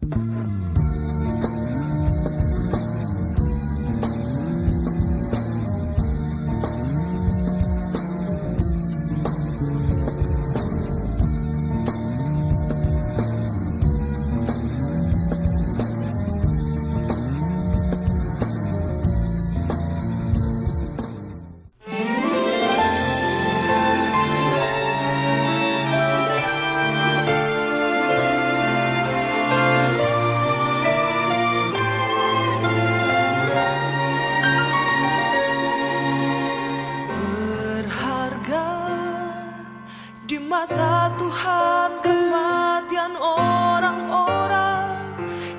Di mata Tuhan kematian orang-orang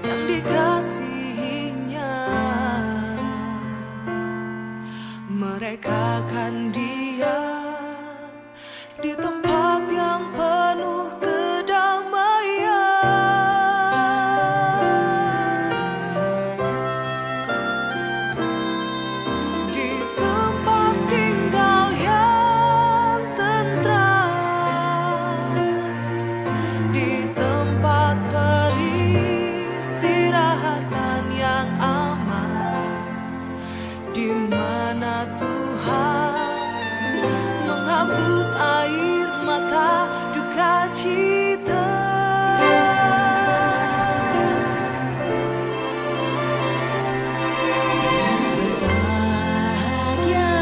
yang dikasihinya. Mereka akan diam di tempat yang penuh kedamaian. Di tempat tinggal yang tentram, di tempat peristirahatan yang aman, di mana Tuhan menghapus air mata duka cita. Berbahagia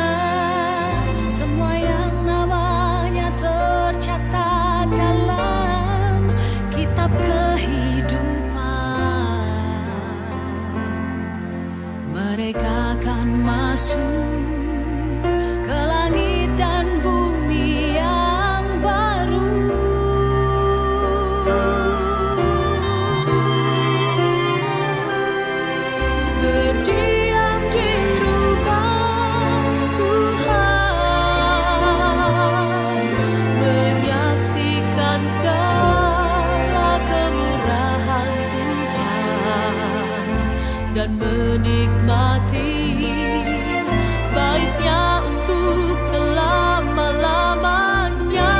semua yang namanya tercatat dalam kitab kehidupan. Mereka akan masuk ke langit dan bumi yang baru. Berdiam di rumah Tuhan, menyaksikan segala kemurahan Tuhan, dan menikmati baitnya untuk selama-lamanya.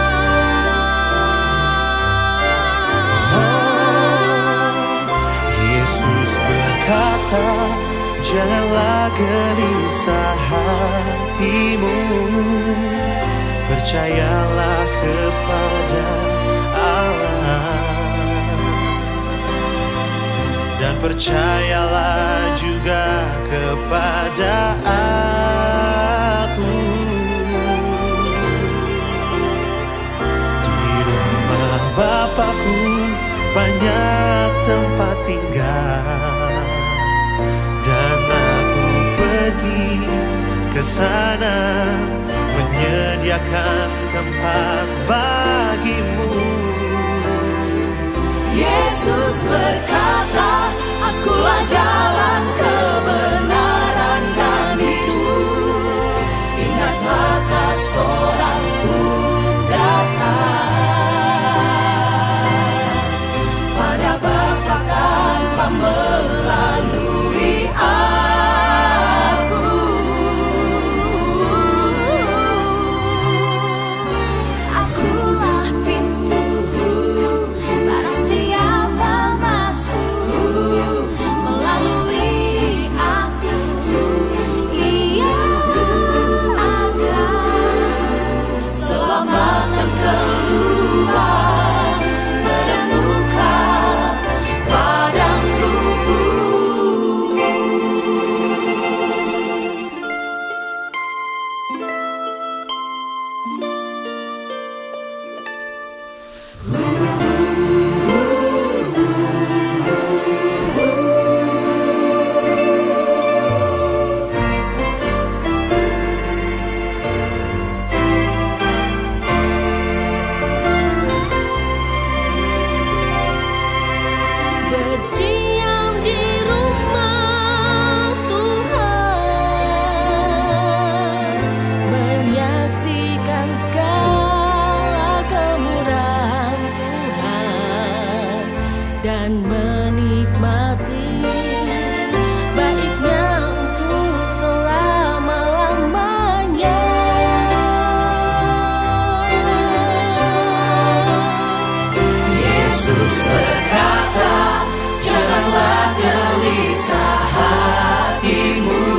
Yesus berkata, janganlah gelisah hatimu, percayalah kepada Allah, dan percayalah juga kepada aku. Di rumah Bapakku banyak tempat tinggal, dan aku pergi ke sana menyediakan tempat bagimu. Yesus berkata, akulah jalan, kebenaran dan hidup. Ingatlah tak seorang pun datang pada Bapa tanpa melalui aku. Akulah pintu, barang siapa masuk melalui aku, ia akan selamat dan keluar, menemukan padang rumput. Berdiam di rumah Tuhan, menyaksikan segala kemurahan Tuhan, dan menikmati baiknya untuk selama-lamanya. Yesus berkata, gelisah hatimu,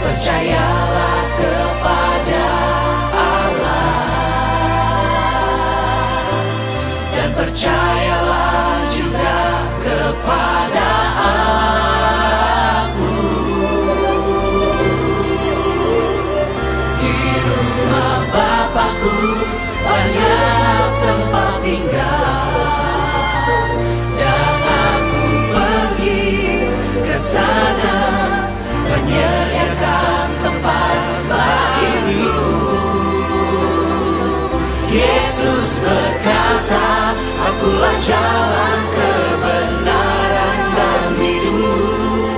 percayalah kepada dan percayalah juga kepada aku. Di rumah Bapakku banyak tempat tinggal, dan aku pergi ke sana menyediakan tempat bagimu. Yesus berkata, akulah jalan, kebenaran dan hidup.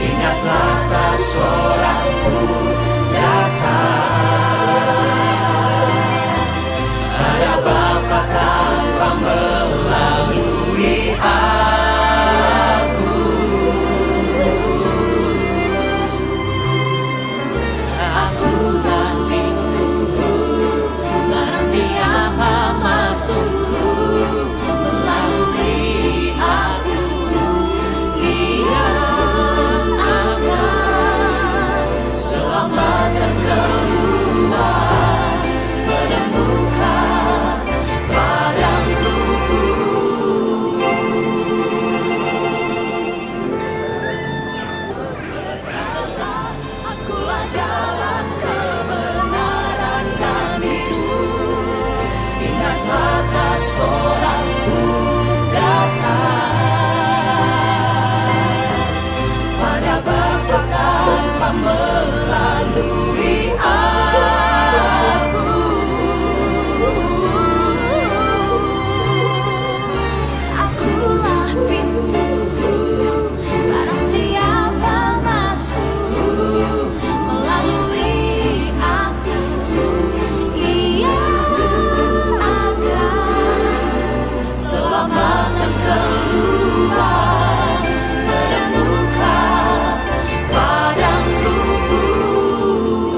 Ingatlah tak seorang pun datang pada Bapa tanpa melalui aku. Akulah pintu, barang siapa masuk melalui aku, ia akan selamat dan keluar menemukan padang rumput. Yesus berkata, akulah jalan, kebenaran dan hidup. Ingatlah tak seorang pun datang pada Bapa tanpa melalui aku. Akulah pintu, barang siapa masuk melalui aku, ia akan Selamat dan keluar menemukan padang rumput.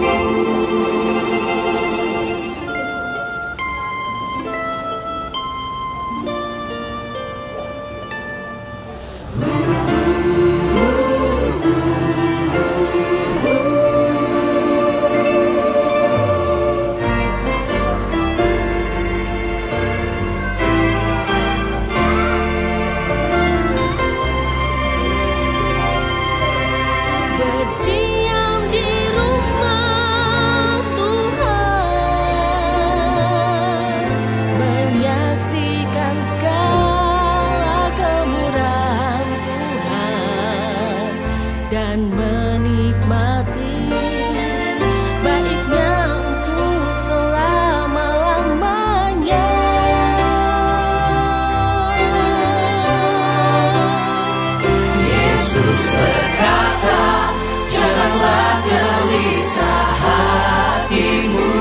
berdiam di rumah Tuhan, menyaksikan segala kemurahan Tuhan, dan menikmati baiknya untuk selama-lamanya. Yesus berkata, janganlah gelisah hatimu,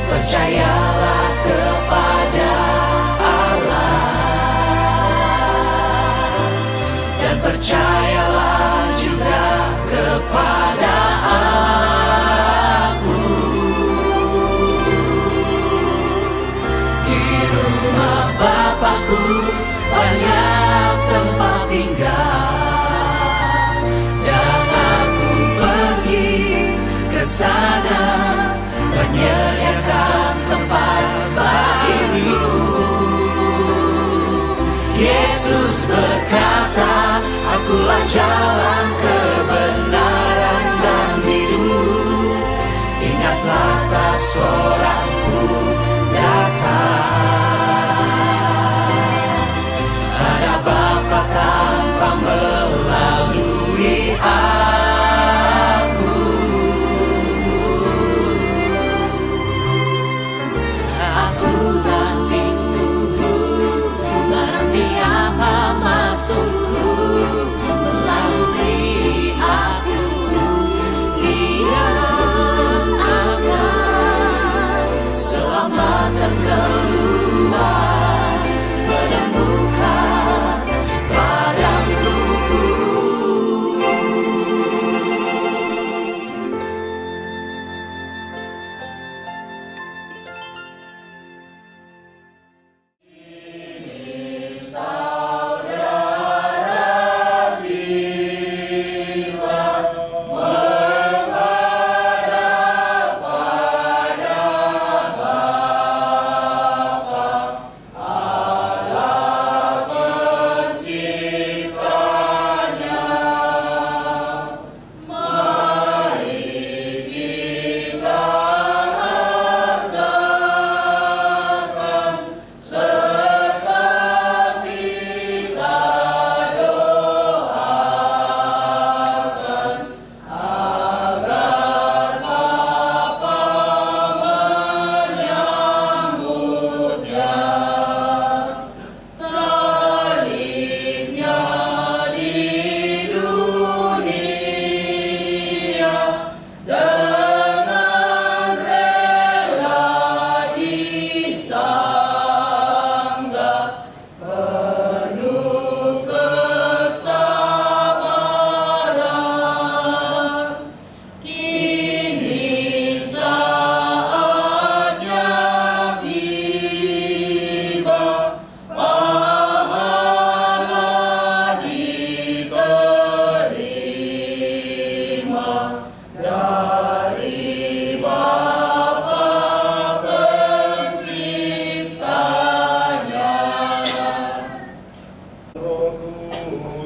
percayalah kepada Allah, dan percayalah juga kepada aku. Di rumah Bapakku banyak tempat tinggal, dan aku pergi ke sana menyediakan tempat bagimu. Yesus berkata, akulah jalan, kebenaran dan hidup. Ingatlah tak seorang pun datang ada Bapa tanpa melalui aku. Akulah pintu, barang siapa masuk melalui aku, ia akan penuh kesabaran, kini saatnya tiba, pahala diterima dari Bapa Penciptanya. Roh Kudus,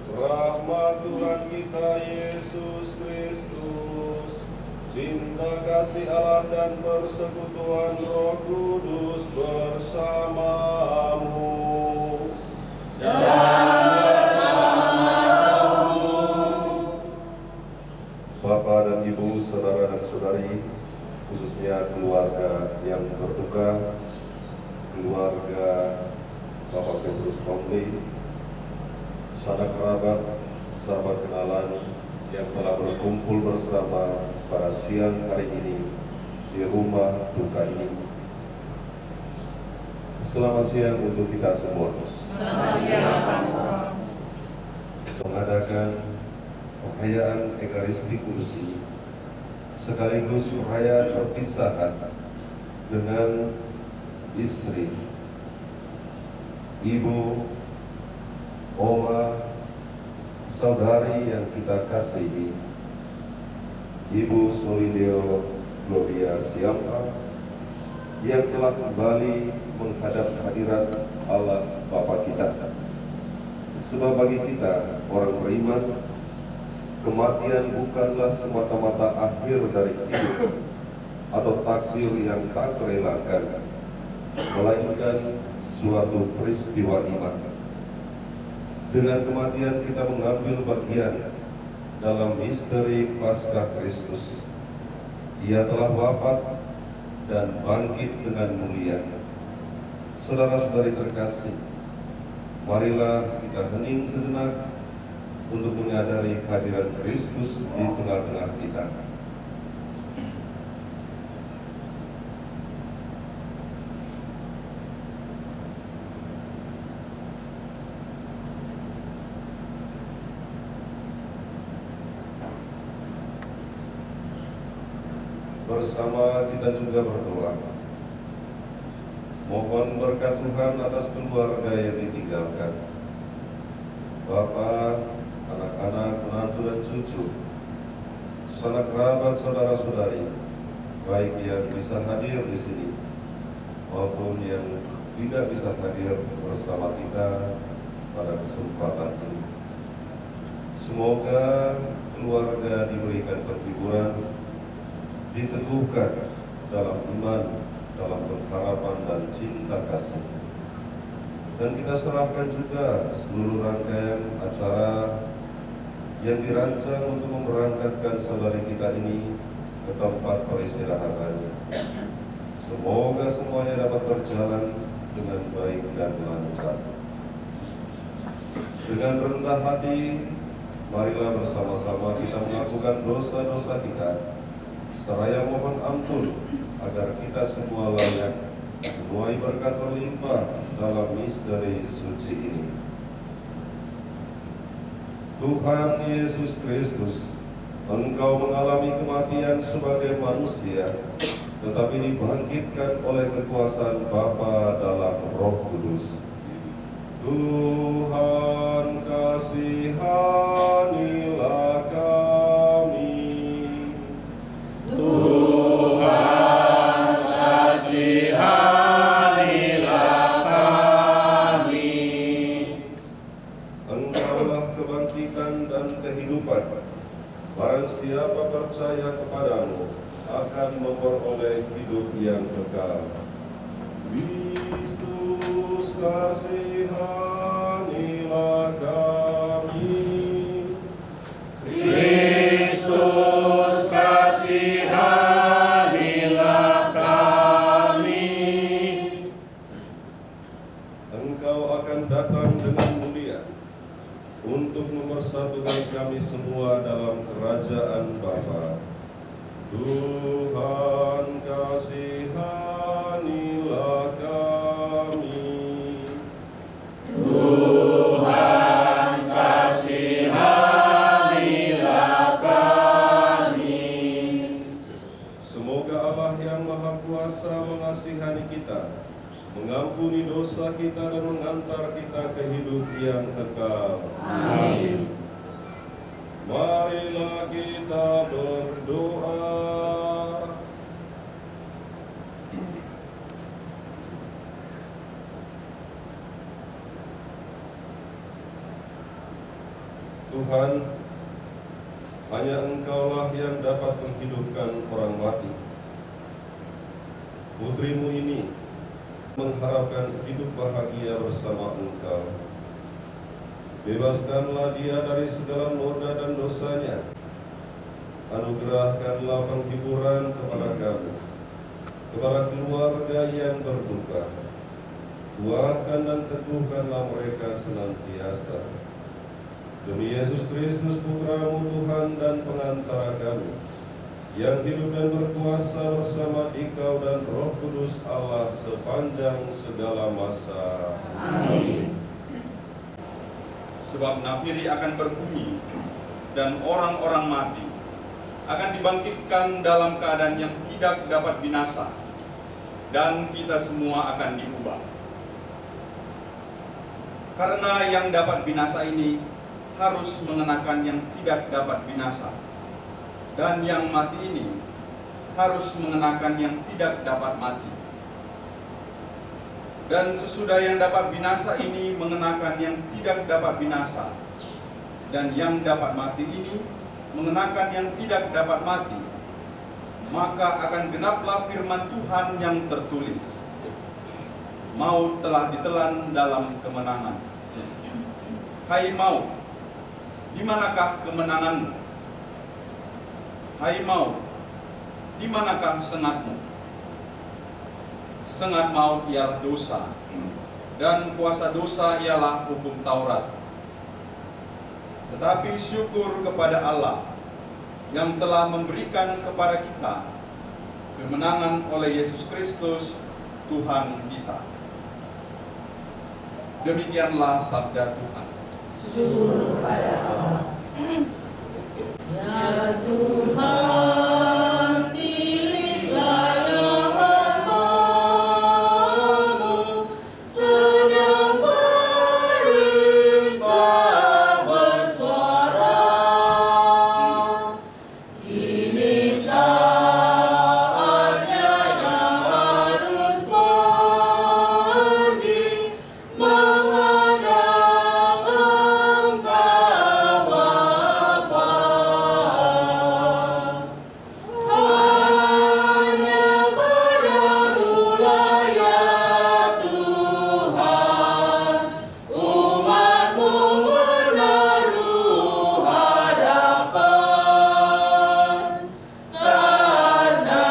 rahmat Tuhan kita Yesus Kristus, cinta kasih Allah dan persekutuan Roh Kudus bersamamu. Bapak dan Ibu, saudara dan saudari, khususnya keluarga yang berduka, keluarga Bapak Petrus Tomli, sanak kerabat, sahabat kenalan yang telah berkumpul bersama pada siang hari ini di rumah duka ini. Selamat siang untuk kita semua. Mengadakan perayaan Ekaristi Kudus ini sekaligus perayaan perpisahan dengan istri, ibu, oma, saudari yang kita kasihi, Ibu Solideo Gloria Siampa, yang telah kembali menghadap hadirat Allah Bapa kita. Sebab bagi kita, orang beriman, kematian bukanlah semata-mata akhir dari hidup atau takdir yang tak terelakkan, melainkan suatu peristiwa iman. Dengan kematian kita mengambil bagian dalam misteri Paskah Kristus. Ia telah wafat dan bangkit dengan mulia. Saudara-saudari terkasih, marilah kita hening sejenak untuk menyadari kehadiran Kristus di tengah-tengah kita. Bersama kita juga berdoa. Mohon berkat Tuhan atas keluarga yang ditinggalkan. Bapak, anak-anak, menantu dan cucu, sanak kerabat, saudara-saudari, baik yang bisa hadir di sini maupun yang tidak bisa hadir bersama kita pada kesempatan ini. Semoga keluarga diberikan penghiburan, diteguhkan dalam iman, dalam pengharapan dan cinta kasih. Dan kita serahkan juga seluruh rangkaian acara yang dirancang untuk memberangkatkan saudari kita ini ke tempat peristirahatannya. Semoga semuanya dapat berjalan dengan baik dan lancar. Dengan rendah hati, marilah bersama-sama kita melakukan dosa-dosa kita, seraya mohon ampun agar kita semua layak menuai berkat berlimpah dalam misteri suci ini. Tuhan Yesus Kristus, Engkau mengalami kematian sebagai manusia, tetapi dibangkitkan oleh kekuasaan Bapa dalam Roh Kudus. Tuhan, kasihanilah kami. Tuhan, kasihanilah kami. Engkaulah kebangkitan dan kehidupan. Barang siapa percaya kepadamu akan memperoleh hidup yang kekal. Kristus, kasihanilah kami. Kristus, kasihanilah kami. Engkau akan datang dengan mulia untuk mempersatukan kami semua dalam kerajaan Bapa. Tuhan, Semoga Allah yang Maha Kuasa mengasihani kita, mengampuni dosa kita dan mengantar kita ke hidup yang kekal. Amin. Marilah kita berdoa. Tuhan, hanya Engkaulah yang dapat menghidupkan orang mati. Putrimu ini mengharapkan hidup bahagia bersama Engkau. Bebaskanlah dia dari segala noda dan dosanya. Anugerahkanlah penghiburan kepada kami, kepada keluarga yang berduka. Kuatkan dan teguhkanlah mereka senantiasa. Demi Yesus Kristus Putra-Mu Tuhan dan pengantara kami, yang hidup dan berkuasa bersama Dikau dan Roh Kudus Allah sepanjang segala masa. Amin. Sebab nafiri akan berbunyi dan orang-orang mati akan dibangkitkan dalam keadaan yang tidak dapat binasa, dan kita semua akan diubah. Karena yang dapat binasa ini harus mengenakan yang tidak dapat binasa, dan yang mati ini harus mengenakan yang tidak dapat mati. Dan sesudah yang dapat binasa ini mengenakan yang tidak dapat binasa, dan yang dapat mati ini mengenakan yang tidak dapat mati, maka akan genaplah firman Tuhan yang tertulis, maut telah ditelan dalam kemenangan. Hai maut, di manakah kemenanganmu? Hai maut, di manakah sengatmu? Sengat maut ialah dosa, dan kuasa dosa ialah hukum Taurat. Tetapi syukur kepada Allah yang telah memberikan kepada kita kemenangan oleh Yesus Kristus Tuhan kita. Demikianlah sabda Tuhan. Syukur kepada Allah. Ya Tuhan, pilihlah yang hamba-Mu sedang berita bersuara. Kini saatnya yang harus pergi menghadap Engkau Bapa. Hanya padamu-lah ya Tuhan, umat-Mu menaruh harapan. Karena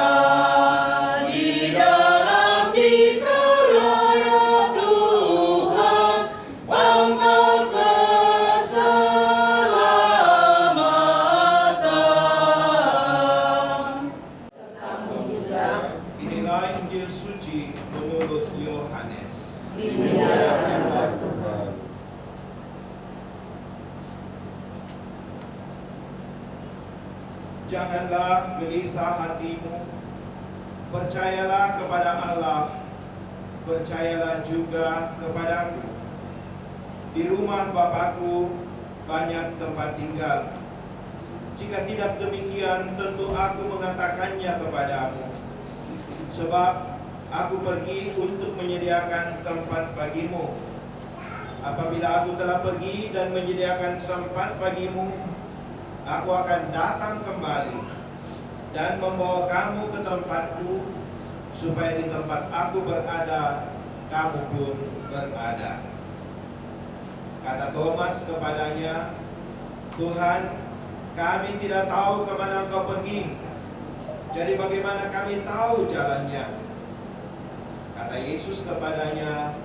di dalam Dikau-lah ya Tuhan, pangkal keselamatan. Inilah Injil suci menurut Yohanes. Dimuliakanlah Tuhan. Janganlah gelisah hatimu, percayalah kepada Allah, percayalah juga kepadaku. Di rumah Bapakku banyak tempat tinggal. Jika tidak demikian, tentu aku mengatakannya kepadamu. Sebab aku pergi untuk menyediakan tempat bagimu. Apabila aku telah pergi dan menyediakan tempat bagimu, aku akan datang kembali dan membawa kamu ke tempatku, supaya di tempat aku berada, kamu pun berada. Kata Thomas kepadanya, Tuhan, kami tidak tahu kemana Engkau pergi. Jadi bagaimana kami tahu jalannya? Kata Yesus kepadanya,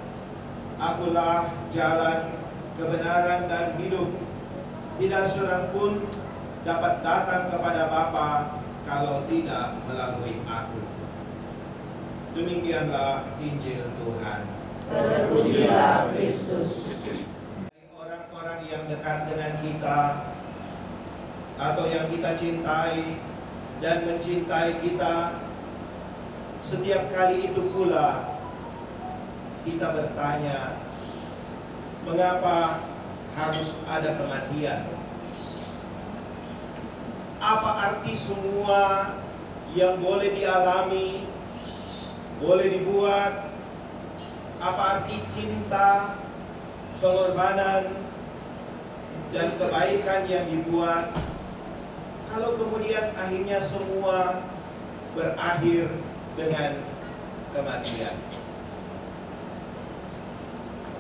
Akulah jalan, kebenaran, dan hidup. Tidak seorang pun dapat datang kepada Bapa kalau tidak melalui aku. Demikianlah Injil Tuhan. Terpujilah Kristus. Orang-orang yang dekat dengan kita atau yang kita cintai dan mencintai kita. Setiap kali itu pula kita bertanya, mengapa harus ada kematian? Apa arti semua yang boleh dialami, boleh dibuat? Apa arti cinta, pengorbanan, dan kebaikan yang dibuat, kalau kemudian akhirnya semua berakhir dengan kematian?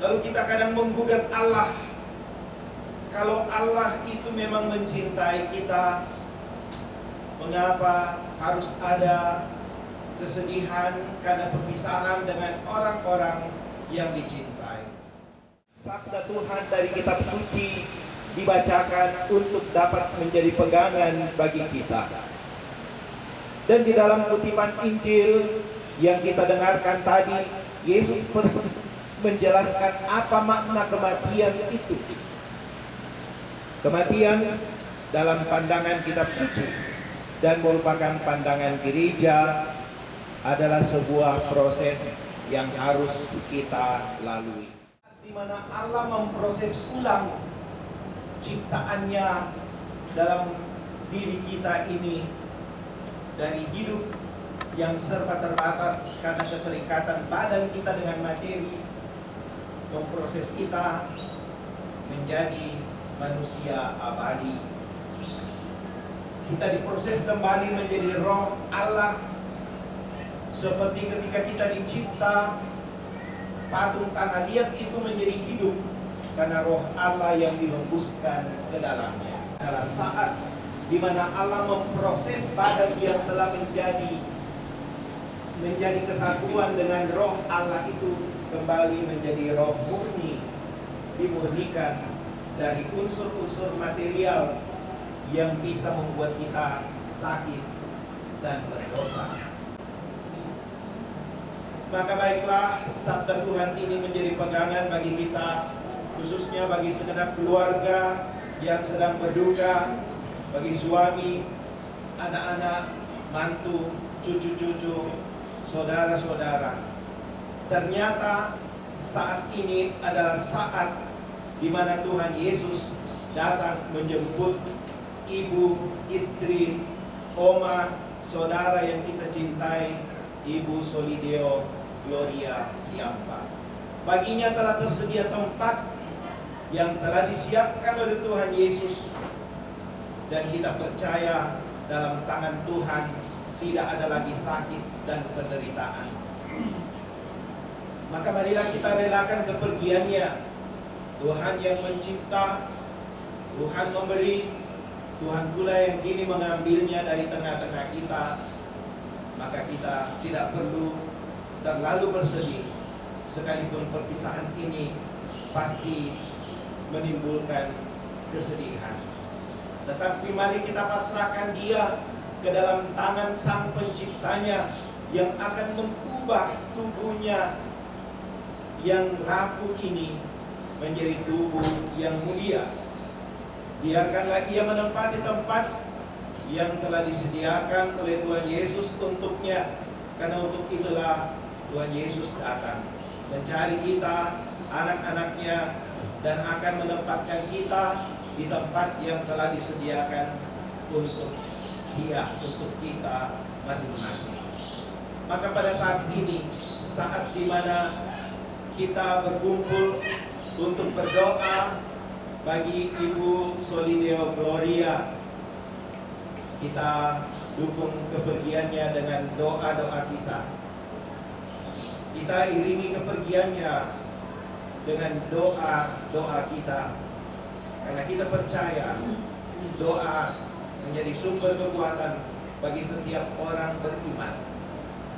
Lalu kita kadang menggugat Allah. Kalau Allah itu memang mencintai kita, mengapa harus ada kesedihan karena perpisahan dengan orang-orang yang dicintai? Sabda Tuhan dari kitab suci dibacakan untuk dapat menjadi pegangan bagi kita. Dan di dalam kutipan Injil yang kita dengarkan tadi, Yesus persis menjelaskan apa makna kematian itu. Kematian dalam pandangan kitab suci dan merupakan pandangan gereja adalah sebuah proses yang harus kita lalui. Di mana Allah memproses ulang ciptaannya dalam diri kita ini, dari hidup yang serba terbatas karena keterikatan badan kita dengan materi, memproses kita menjadi manusia abadi. Kita diproses kembali menjadi roh Allah, seperti ketika kita dicipta, patung tanah liat itu menjadi hidup karena roh Allah yang dihembuskan ke dalamnya. Adalah saat di mana Allah memproses badan yang telah menjadi kesatuan dengan roh Allah itu kembali menjadi roh murni, dimurnikan dari unsur-unsur material yang bisa membuat kita sakit dan berdosa. Maka baiklah, sabda Tuhan ini menjadi pegangan bagi kita, khususnya bagi segenap keluarga yang sedang berduka, bagi suami, anak-anak, mantu, cucu-cucu, saudara-saudara. Ternyata saat ini adalah saat di mana Tuhan Yesus datang menjemput ibu, istri, oma, saudara yang kita cintai, Ibu Solideo Gloria Siampa. Baginya telah tersedia tempat yang telah disiapkan oleh Tuhan Yesus, dan kita percaya dalam tangan Tuhan tidak ada lagi sakit dan penderitaan. Maka marilah kita relakan kepergiannya. Tuhan yang mencipta, Tuhan memberi, Tuhan pula yang kini mengambilnya dari tengah-tengah kita. Maka kita tidak perlu terlalu bersedih, sekalipun perpisahan ini pasti menimbulkan kesedihan. Tetapi mari kita pasrahkan dia ke dalam tangan Sang Penciptanya yang akan mengubah tubuhnya yang rapuh ini menjadi tubuh yang mulia. Biarkanlah ia menempati tempat yang telah disediakan oleh Tuhan Yesus untuknya, karena untuk itulah Tuhan Yesus datang mencari kita, anak-anaknya, dan akan menempatkan kita di tempat yang telah disediakan untuk dia, untuk kita masing-masing. Maka pada saat ini, saat dimana kita berkumpul untuk berdoa bagi Ibu Solideo Gloria, kita dukung kepergiannya dengan doa-doa kita. Kita iringi kepergiannya dengan doa-doa kita, karena kita percaya doa menjadi sumber kekuatan bagi setiap orang beriman.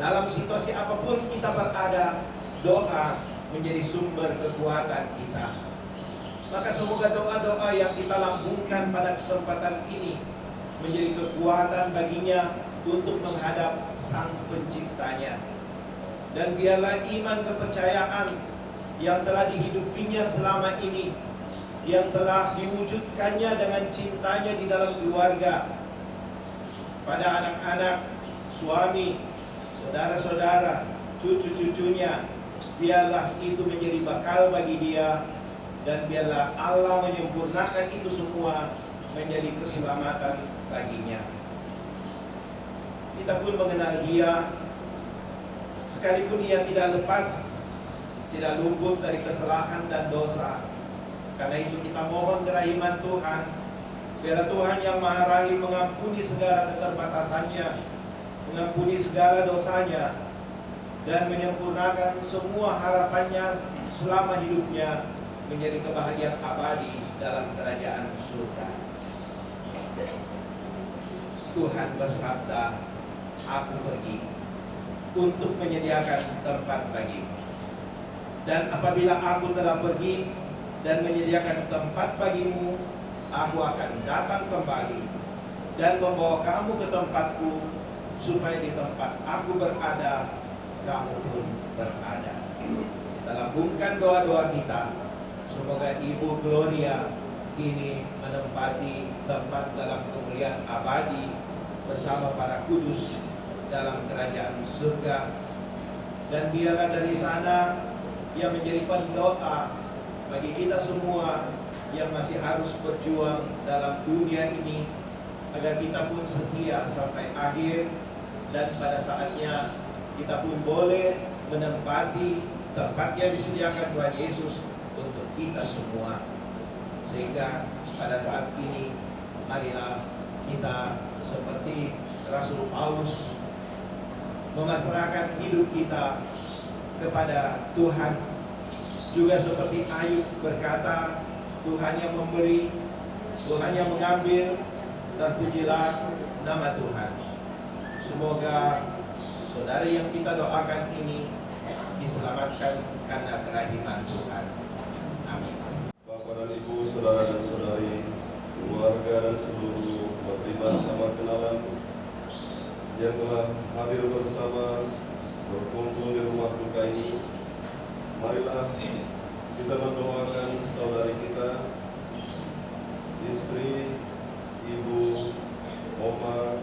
Dalam situasi apapun kita berada, doa menjadi sumber kekuatan kita. Maka semoga doa-doa yang kita lambungkan pada kesempatan ini menjadi kekuatan baginya untuk menghadap Sang Penciptanya. Dan biarlah iman kepercayaan yang telah dihidupinya selama ini, yang telah diwujudkannya dengan cintanya di dalam keluarga, kepada anak-anak, suami, saudara-saudara, cucu-cucunya, biarlah itu menjadi bakal bagi dia, dan biarlah Allah menyempurnakan itu semua menjadi keselamatan baginya. Kita pun mengenal dia, sekalipun ia tidak lepas, tidak luput dari kesalahan dan dosa. Karena itu kita mohon kerahiman Tuhan, biarlah Tuhan yang Maha Rahim mengampuni segala keterbatasannya, mengampuni segala dosanya, dan menyempurnakan semua harapannya selama hidupnya menjadi kebahagiaan abadi dalam kerajaan surga. Tuhan bersabda, aku pergi untuk menyediakan tempat bagimu. Dan apabila aku telah pergi dan menyediakan tempat bagimu, aku akan datang kembali dan membawa kamu ke tempatku, supaya di tempat aku berada, kamu pun berada. Kita lambungkan doa-doa kita. Semoga Ibu Gloria kini menempati tempat dalam kemuliaan abadi bersama para kudus dalam kerajaan surga. Dan biarlah dari sana ia menjadi pendoa bagi kita semua yang masih harus berjuang dalam dunia ini, agar kita pun setia sampai akhir, dan pada saatnya kita pun boleh menempati tempat yang disediakan Tuhan Yesus untuk kita semua. Sehingga pada saat ini marilah kita seperti Rasul Paulus memasrahkan hidup kita kepada Tuhan, juga seperti Ayub berkata, Tuhan yang memberi, Tuhan yang mengambil, terpujilah nama Tuhan. Semoga saudara yang kita doakan ini diselamatkan karena kerahiman Tuhan. Amin. Bapak dan Ibu, saudara dan saudari, keluarga dan seluruh umat iman sama kenalan yang telah hadir bersama berkumpul di rumah duka ini, marilah kita mendoakan saudari kita, istri, ibu, oma,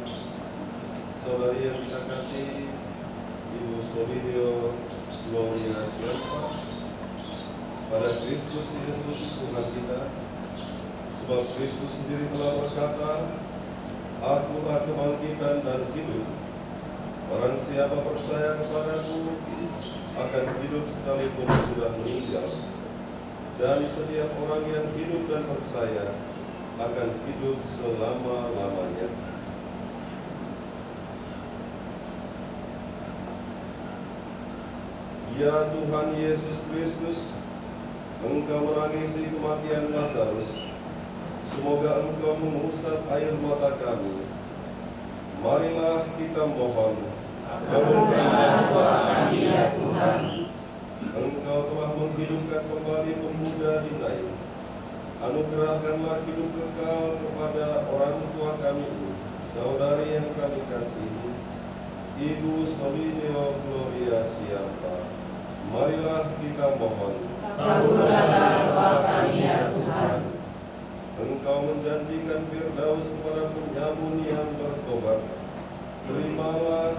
saudari yang kita kasih, Ibu Solidio Gloria Siapa, pada Kristus Yesus Tuhan kita. Sebab Kristus sendiri telah berkata, Akulah kebangkitan dan hidup. Barang siapa percaya kepadaku akan hidup sekalipun sudah meninggal. Dan setiap orang yang hidup dan percaya akan hidup selama-lamanya. Ya Tuhan Yesus Kristus, Engkau menangisi kematian Lazarus. Semoga Engkau mengusap air mata kami. Marilah kita mohon, kabulkanlah doa kami ya Tuhan. Engkau telah menghidupkan kembali pemuda di Nain. Anugerahkanlah hidup kekal kepada orang tua kami ini, saudari yang kami kasihi, Ibu Solidio Gloria Siapa. Marilah kita mohon, kabulkanlah doa kami ya Tuhan. Engkau menjanjikan Firdaus kepada penyamun yang bertobat. Terimalah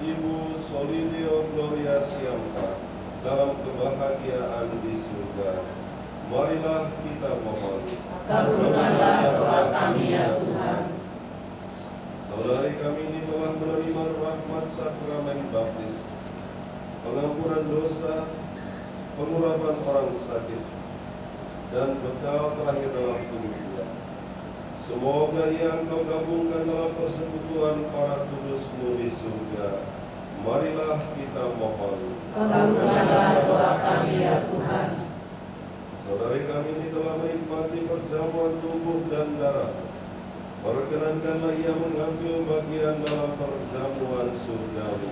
Ibu Solidio Gloria Siapa dalam kebahagiaan di surga. Marilah kita mohon, kabulkanlah doa kami ya Tuhan. saudari kami ini telah menerima rahmat sakramen baptis, pengampunan dosa, pengurapan orang sakit, dan bekal terakhir dalam tubuhnya. Semoga yang Engkau gabungkan dalam persekutuan para kudus-Mu di surga. Marilah kita mohon, Kabulkanlah doa kami ya Tuhan. saudari kami ini telah menikmati perjamuan tubuh dan darah. Perkenankanlah ia mengambil bagian dalam perjamuan surgawi.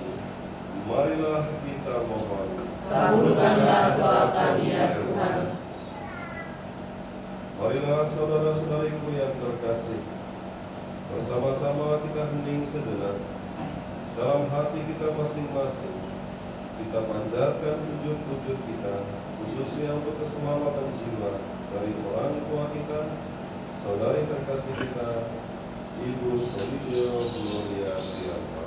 Marilah kita mohon, Kabulkanlah doa kami ya Tuhan. marilah saudara-saudariku yang terkasih, bersama-sama kita hening sejenak. Dalam hati kita masing-masing, kita panjatkan wujud-wujud kita, khususnya untuk keselamatan jiwa dari orang tua kita, saudari terkasih kita, Ibu Solidio Gloria Siapa.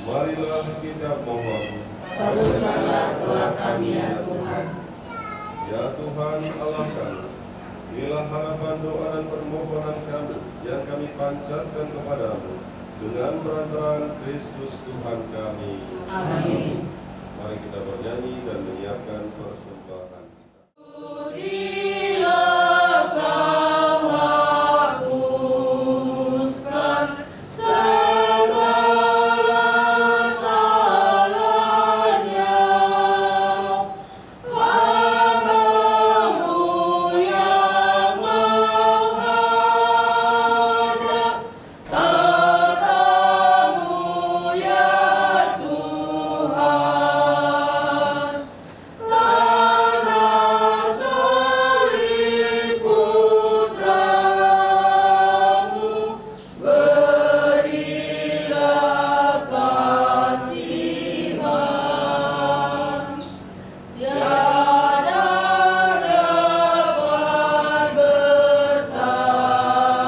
Marilah kita mohon. Kabulkanlah doa kami ya Tuhan. Ya Tuhan Allah kami, inilah harapan doa dan permohonan kami yang kami panjatkan kepadamu dengan perantaraan Kristus Tuhan kami. Amin. Mari kita bernyanyi dan menyiapkan persembahan kita. Berilah Kau hapuskan segala salahnya, hamba-Mu yang menghadap tatamu ya Tuhan. Karena salib Putra-Mu, berilah kasihan. Tiada dapat bertahan bila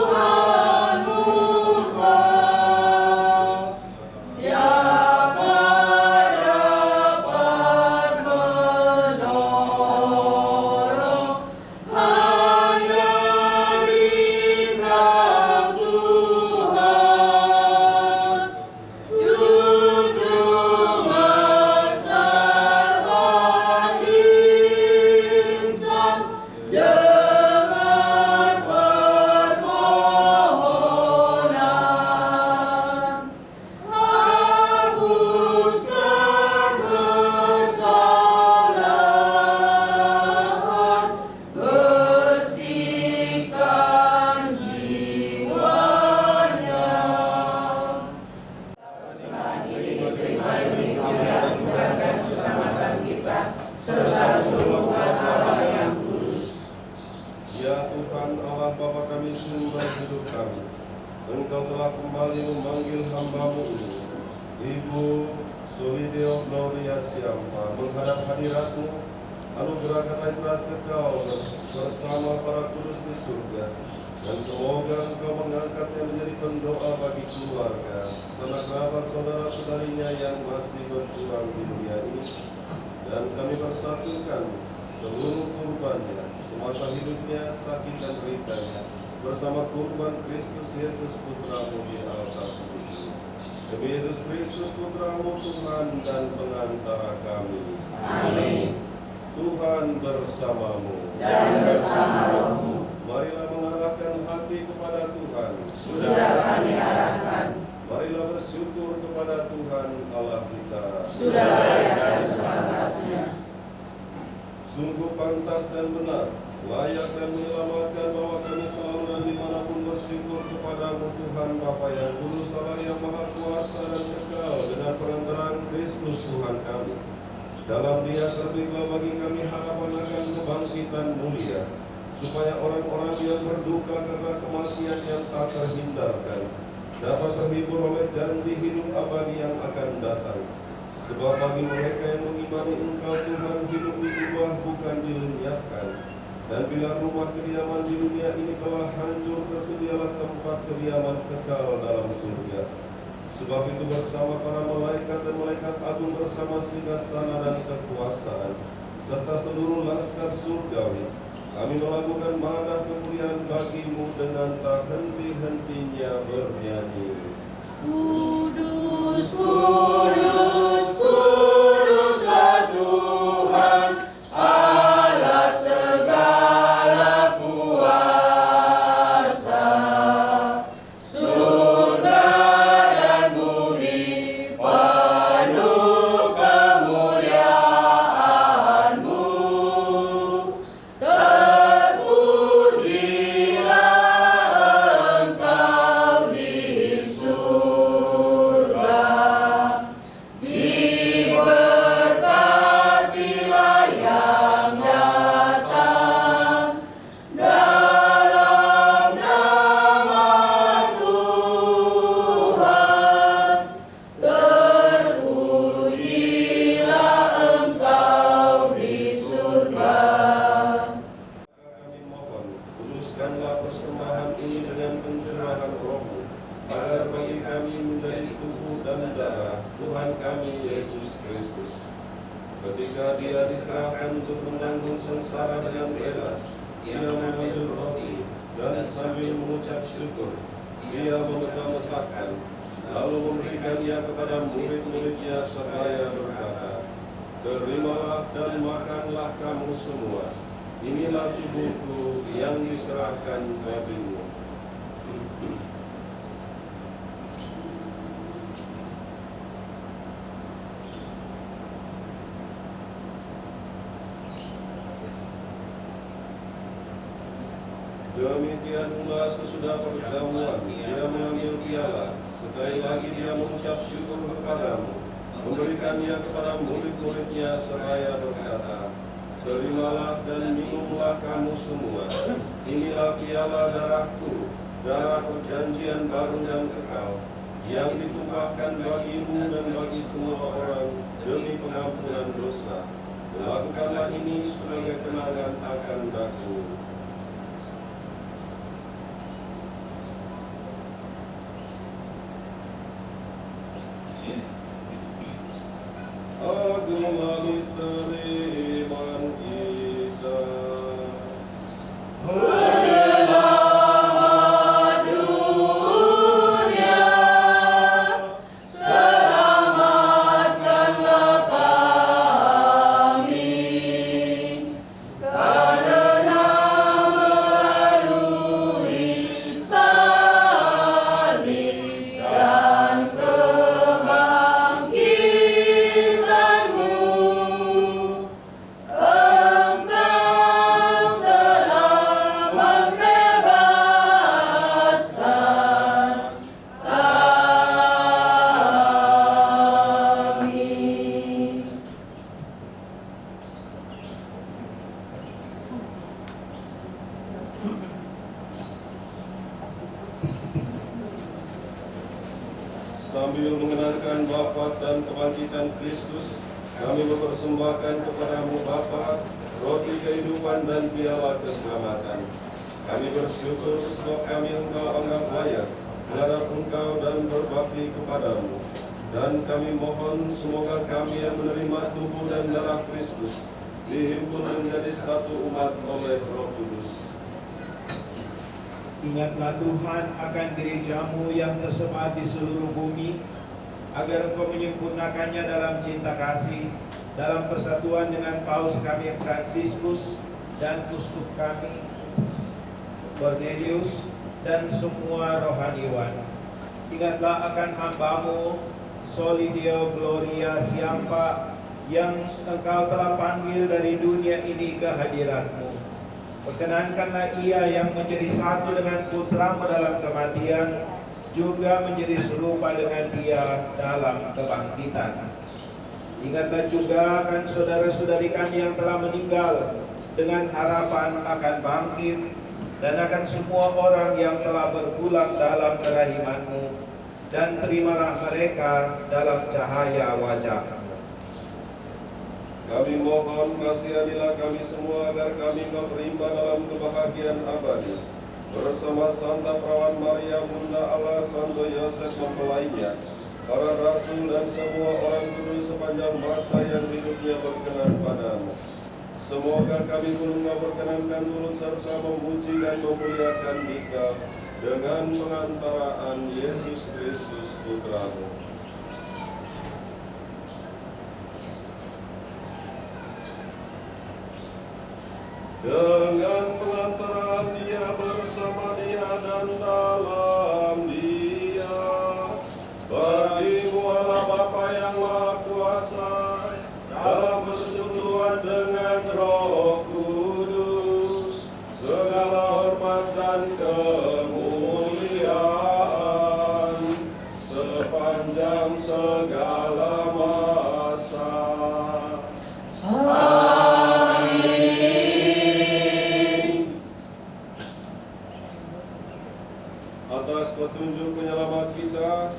Tuhan murka. Siapa dapat menolong? Hanya Dikau Tuhan. Junjungan sarwan insan dengan permohonan. Hapuskan kesalahan, bersihkan jiwanya. Ya Tuhan Allah Bapa kami, sumber hidup kami, Engkau telah kembali memanggil hamba-Mu ini, Ibu Solidio Gloria Siapa, menghadap hadirat-Mu. Anugerahkanlah istirahat kekal bersama para kudus di surga, dan semoga Engkau mengangkatnya menjadi pendoa bagi keluarga, sanak kerabat saudara-saudarinya yang masih berjuang di dunia ini. Dan kami bersatukan seluruh kurbannya, semasa hidupnya, sakit dan deritanya, bersama kurban Kristus Yesus Putra-Mu di altar kudus ini. Demi Yesus Kristus Putra-Mu, Tuhan dan pengantara kami. Amin. Tuhan bersamamu. Dan bersama rohmu. Marilah mengarahkan hati kepada Tuhan. Sudah kami arahkan. Marilah bersyukur kepada Tuhan Allah kita. Sudah layak dan sepantasnya. Sungguh pantas dan benar, layak dan menyelamatkan bahwa kami selalu dan dimanapun bersyukur kepadamu Tuhan Bapa yang kudus, Allah yang maha kuasa dan kekal, dengan perantaraan Kristus Tuhan kami. Dalam Dia terbitlah bagi kami harapan akan kebangkitan mulia, supaya orang-orang yang berduka karena kematian yang tak terhindarkan dapat terhibur oleh janji hidup abadi yang akan datang. Sebab bagi mereka yang mengimani Engkau Tuhan, hidup diubah bukan dilenyapkan. Dan bila rumah kediaman di dunia ini telah hancur, tersedialah tempat kediaman kekal dalam surga. Sebab itu bersama para malaikat dan malaikat agung, bersama singgasana dan kekuasaan, serta seluruh laskar surgawi, kami melakukan madah kemuliaan bagi-Mu dengan tak henti-hentinya bernyanyi. Kudus, kudus, kuduslah Tuhan, Allah segala kuasa. Surga dan bumi penuh kemuliaan-Mu. Terpujilah Engkau di surga. kami Yesus Kristus. Ketika dia diserahkan untuk menanggung sengsara dengan rela, ia mengambil roti dan sambil mengucap syukur, dia memecah-mecahkan, lalu memberikannya kepada murid-muridnya seraya berkata, "Terimalah dan makanlah kamu semua. Inilah tubuhku yang diserahkan bagimu." Demikian pula sesudah perjamuan, dia mengambil piala. Sekali lagi dia mengucap syukur kepadamu, memberikannya kepada murid-muridnya seraya berkata, "Terimalah dan minumlah kamu semua. Inilah piala darahku, darah perjanjian baru dan kekal, yang ditumpahkan bagimu dan bagi semua orang demi pengampunan dosa. Lakukanlah ini sebagai kenangan akan aku." Agunglah misteri iman kita. Sambil mengenangkan wafat dan kebangkitan Kristus, kami mempersembahkan kepadamu Bapa, roti kehidupan dan piala keselamatan. Kami bersyukur sebab kami Engkau anggap layak menghadap Engkau dan berbakti kepadamu. Dan kami mohon semoga kami yang menerima tubuh dan darah Kristus dihimpun menjadi satu umat oleh Roh Kudus. Ingatlah Tuhan akan gerejamu yang tersebar di seluruh bumi, agar Engkau menyempurnakannya dalam cinta kasih, dalam persatuan dengan Paus kami Fransiskus dan Uskup kami Cornelius dan semua rohaniwan. Ingatlah akan hambamu Solidio Gloria Siampa yang Engkau telah panggil dari dunia ini ke hadiratmu. Perkenankanlah ia yang menjadi satu dengan putramu dalam kematian, juga menjadi serupa dengan dia dalam kebangkitan. Ingatlah juga akan saudara-saudari kami yang telah meninggal dengan harapan akan bangkit, dan akan semua orang yang telah berpulang dalam kerahimanmu, dan terimalah mereka dalam cahaya wajah-Mu. Kami mohon kasihanilah kami semua agar kami Kau terima dalam kebahagiaan abadi bersama Santa Perawan Maria Bunda Allah, Santo Yosef mempelainya, para rasul dan semua orang kudus sepanjang masa yang hidupnya berkenan padamu. Semoga kami pun Engkau berkenankan turut serta memuji dan memuliakan Dika dengan pengantaraan Yesus Kristus Putra-Mu. Dengan pengantaran Dia, bersama Dia dan dalam Dia, bagi-Mu Allah Bapa yang Maha Kuasa, dalam persekutuan dengan Roh Kudus, segala hormat dan kemuliaan sepanjang segala masa. Atas petunjuk penyelamat kita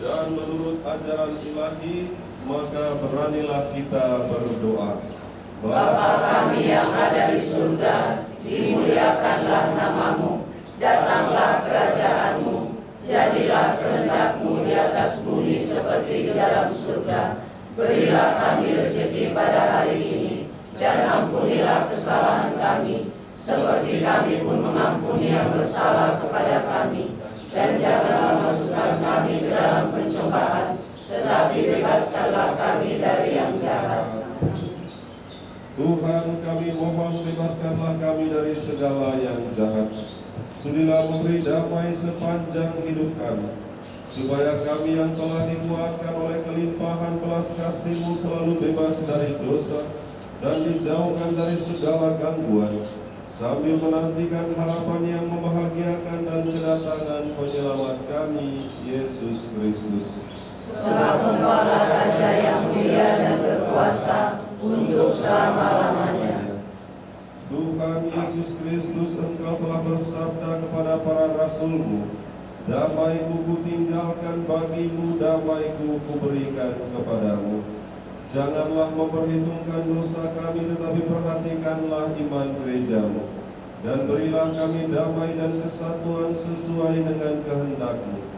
dan menurut ajaran ilahi, maka beranilah kita berdoa. Bapa kami yang ada di surga, dimuliakanlah namamu, datanglah kerajaan-Mu, jadilah kehendak-Mu di atas atas bumi seperti di dalam surga. Berilah kami rezeki pada hari ini, dan ampunilah kesalahan kami, seperti kami pun mengampuni yang bersalah kepada kami. Dan janganlah masukkan kami ke dalam pencobaan, tetapi bebaskanlah kami dari yang jahat. Tuhan, kami mohon bebaskanlah kami dari segala yang jahat. Sudilah memberi damai sepanjang hidup kami, supaya kami yang telah dimuatkan oleh kelimpahan belas kasih-Mu selalu bebas dari dosa dan dijauhkan dari segala gangguan, sambil menantikan harapan yang membahagiakan dan kedatangan penyelamat kami, Yesus Kristus. Sebab Engkaulah Raja yang mulia dan berkuasa untuk selama-lamanya. Tuhan Yesus Kristus, Engkau telah bersabda kepada para rasul-Mu, damai-Ku kutinggalkan bagimu, damai-Ku kuberikan kepadamu. Janganlah memperhitungkan dosa kami, tetapi perhatikanlah iman gereja-Mu, dan berilah kami damai dan kesatuan sesuai dengan kehendak-Mu.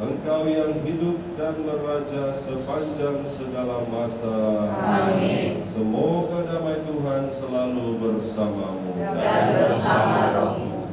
Engkau yang hidup dan meraja sepanjang segala masa. Amin. Semoga damai Tuhan selalu bersamamu Dan bersama rohmu.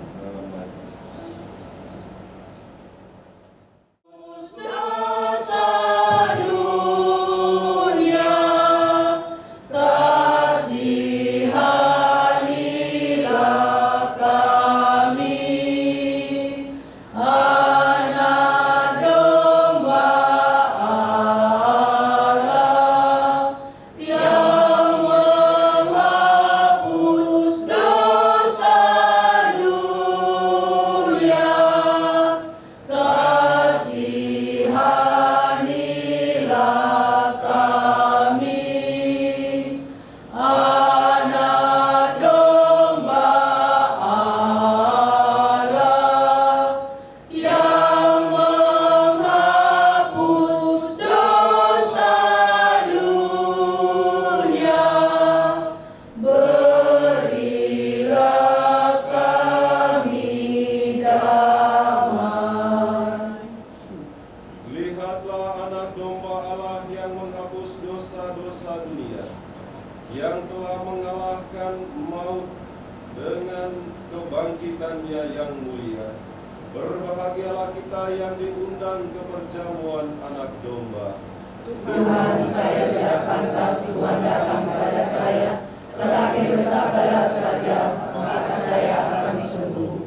Berbahagialah kita yang diundang ke perjamuan anak domba. Tuhan, saya tidak pantas Tuhan datang kepada saya, tetapi bersabdalah saja, maka saya akan sembuh.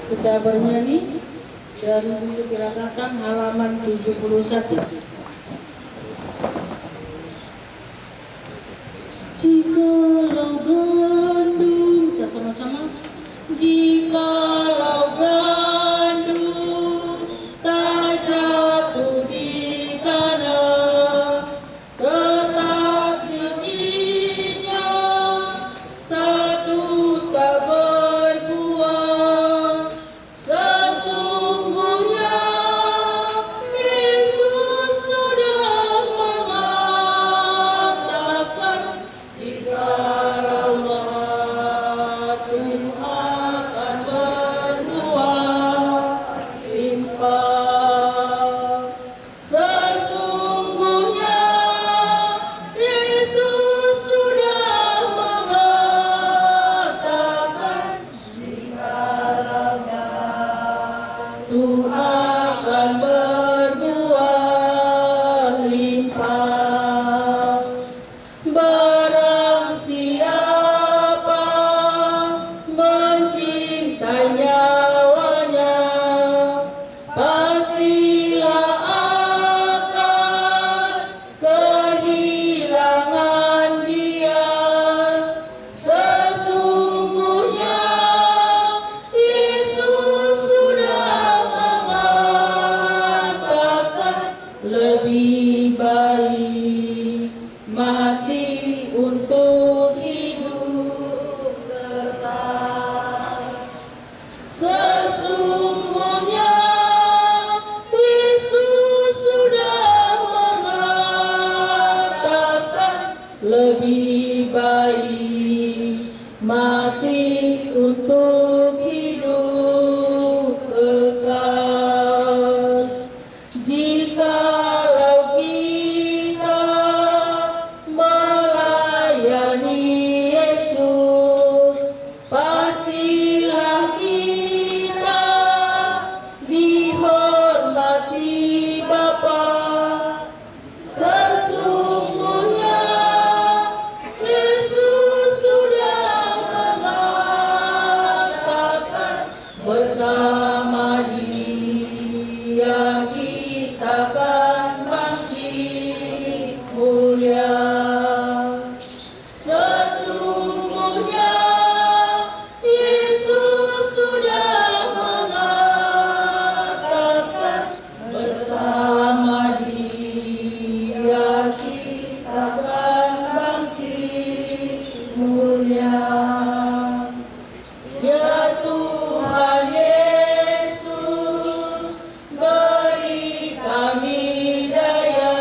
Kita bernyanyi dari buku Tirakat halaman 71. Jikalau gandum, kita sama-sama. Jikalau gandum tak jatuh di tanah, tetap bijinya satu tak berbuah. Sesungguhnya lebih baik mati untuk hidup kekal. Sesungguhnya Yesus sudah mengatakan lebih baik mati untuk hidup kekal. Jikalau kita melayani Yesus, pastilah kita dihormati Bapa. Sesungguhnya Yesus sudah mengatakan bersama Dia kita akan bangkit mulia. Sesungguhnya Yesus sudah mengatakan bersama Dia kita akan bangkit mulia. Ya Tuhan Yesus, beri kami daya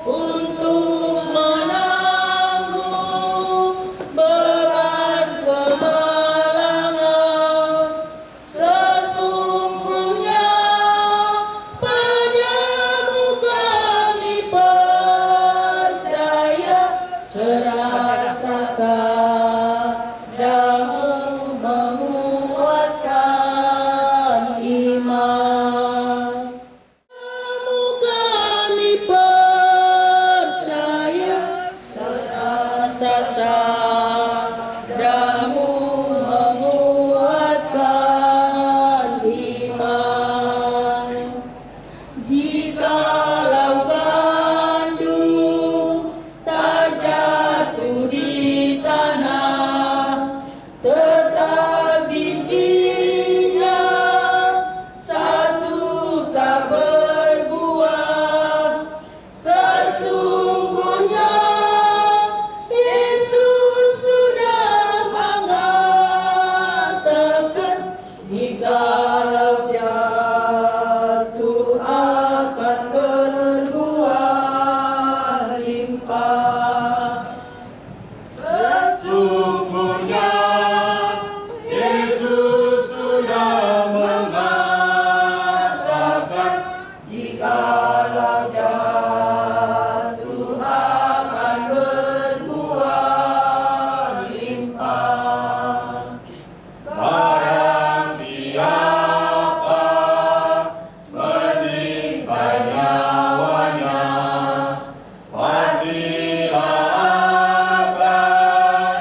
untuk menanggung beban kemalangan. Sesungguhnya Padamu kami percaya, serasa Padamu menguatkan iman. Padamu kami percaya, serasa Padamu menguatkan iman. Jikalau gandum terjatuh di tanah, tetap bijinya satu tak berbuah. Sesungguhnya Yesus sudah mengatakan, jikalau jatuh akan berbuah limpah. Sesungguhnya Yesus sudah mengatakan, jikalau jatuh akan berbuah limpah. Barang siapa menyimpan nyawanya, pastilah akan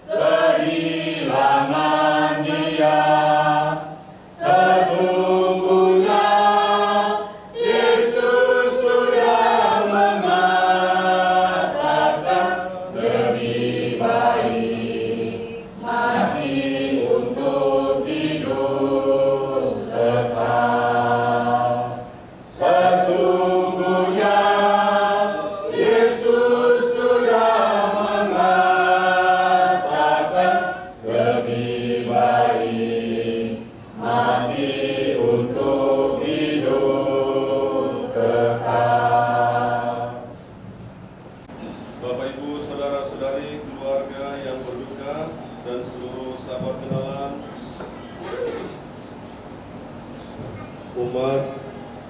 kehilangan dia. Sesungguhnya Yesus sudah mengatakan, lebih baik mati untuk hidup kekal. Sesungguhnya Yesus sudah mengatakan, lebih baik mati untuk hidup kekal. Bapak Ibu, saudara-saudari, keluarga yang berduka dan seluruh sahabat kenalan, umat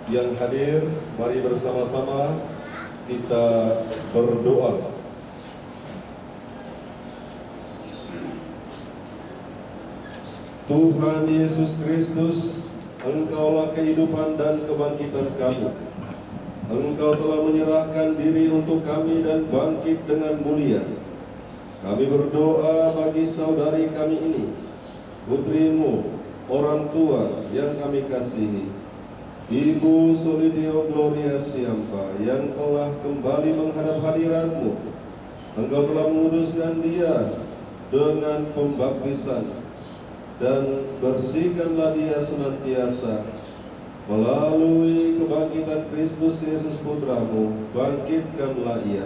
yang hadir, mari bersama-sama kita berdoa. Tuhan Yesus Kristus, Engkaulah kehidupan dan kebangkitan kami. Engkau telah menyerahkan diri untuk kami dan bangkit dengan mulia. Kami berdoa bagi saudari kami ini, putrimu, orang tua yang kami kasihi, Ibu Solidio Gloria Siampa, yang telah kembali menghadap hadirat-Mu. Engkau telah menguduskan dia dengan pembaptisan, dan bersihkanlah dia senantiasa Melalui kebangkitan Kristus Yesus Putramu, bangkitkanlah ia.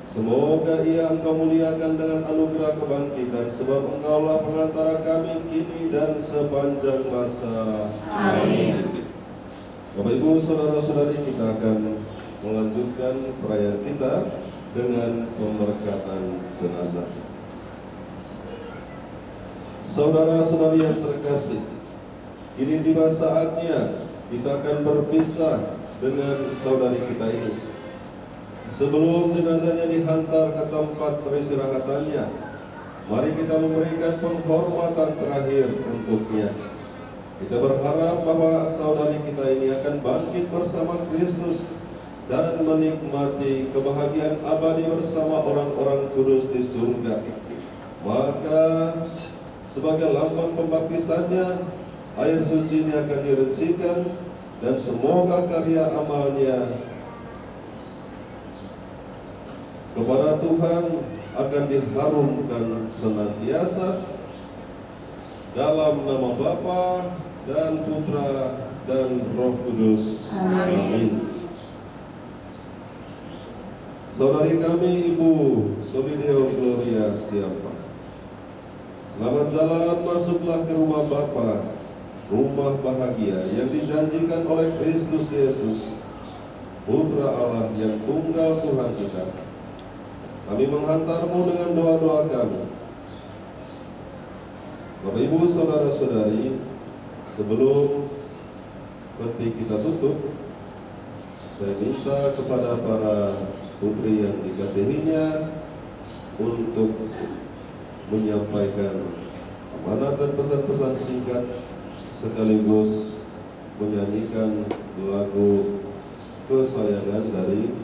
Semoga ia Engkau muliakan dengan anugerah kebangkitan, sebab Engkaulah pengantara kami kini dan sepanjang masa. Amin. Bapak Ibu, saudara-saudari, kita akan melanjutkan perayaan kita dengan pemberkatan jenazah. Saudara-saudari yang terkasih, kini tiba saatnya kita akan berpisah dengan saudari kita ini. Sebelum jenazahnya dihantar ke tempat peristirahatannya, mari kita memberikan penghormatan terakhir untuknya. Kita berharap bahwa saudari kita ini akan bangkit bersama Kristus dan menikmati kebahagiaan abadi bersama orang-orang kudus di surga. Maka sebagai lambang pembaptisannya, air suci ini akan direncikan, dan semoga karya amalnya kepada Tuhan akan diharumkan senantiasa dalam nama Bapa dan Putra dan Roh Kudus. Amin. Saudari kami, Ibu Solideo Gloria siapa? Selamat jalan, masuklah ke rumah Bapa, rumah bahagia yang dijanjikan oleh Kristus Yesus, Putra Allah yang tunggal Tuhan kita. Kami menghantarmu dengan doa-doa kami. Bapak Ibu saudara-saudari, sebelum peti kita tutup, saya minta kepada para putri yang dikasihinya untuk menyampaikan amanat dan pesan-pesan singkat sekaligus menyanyikan lagu kesayangan dari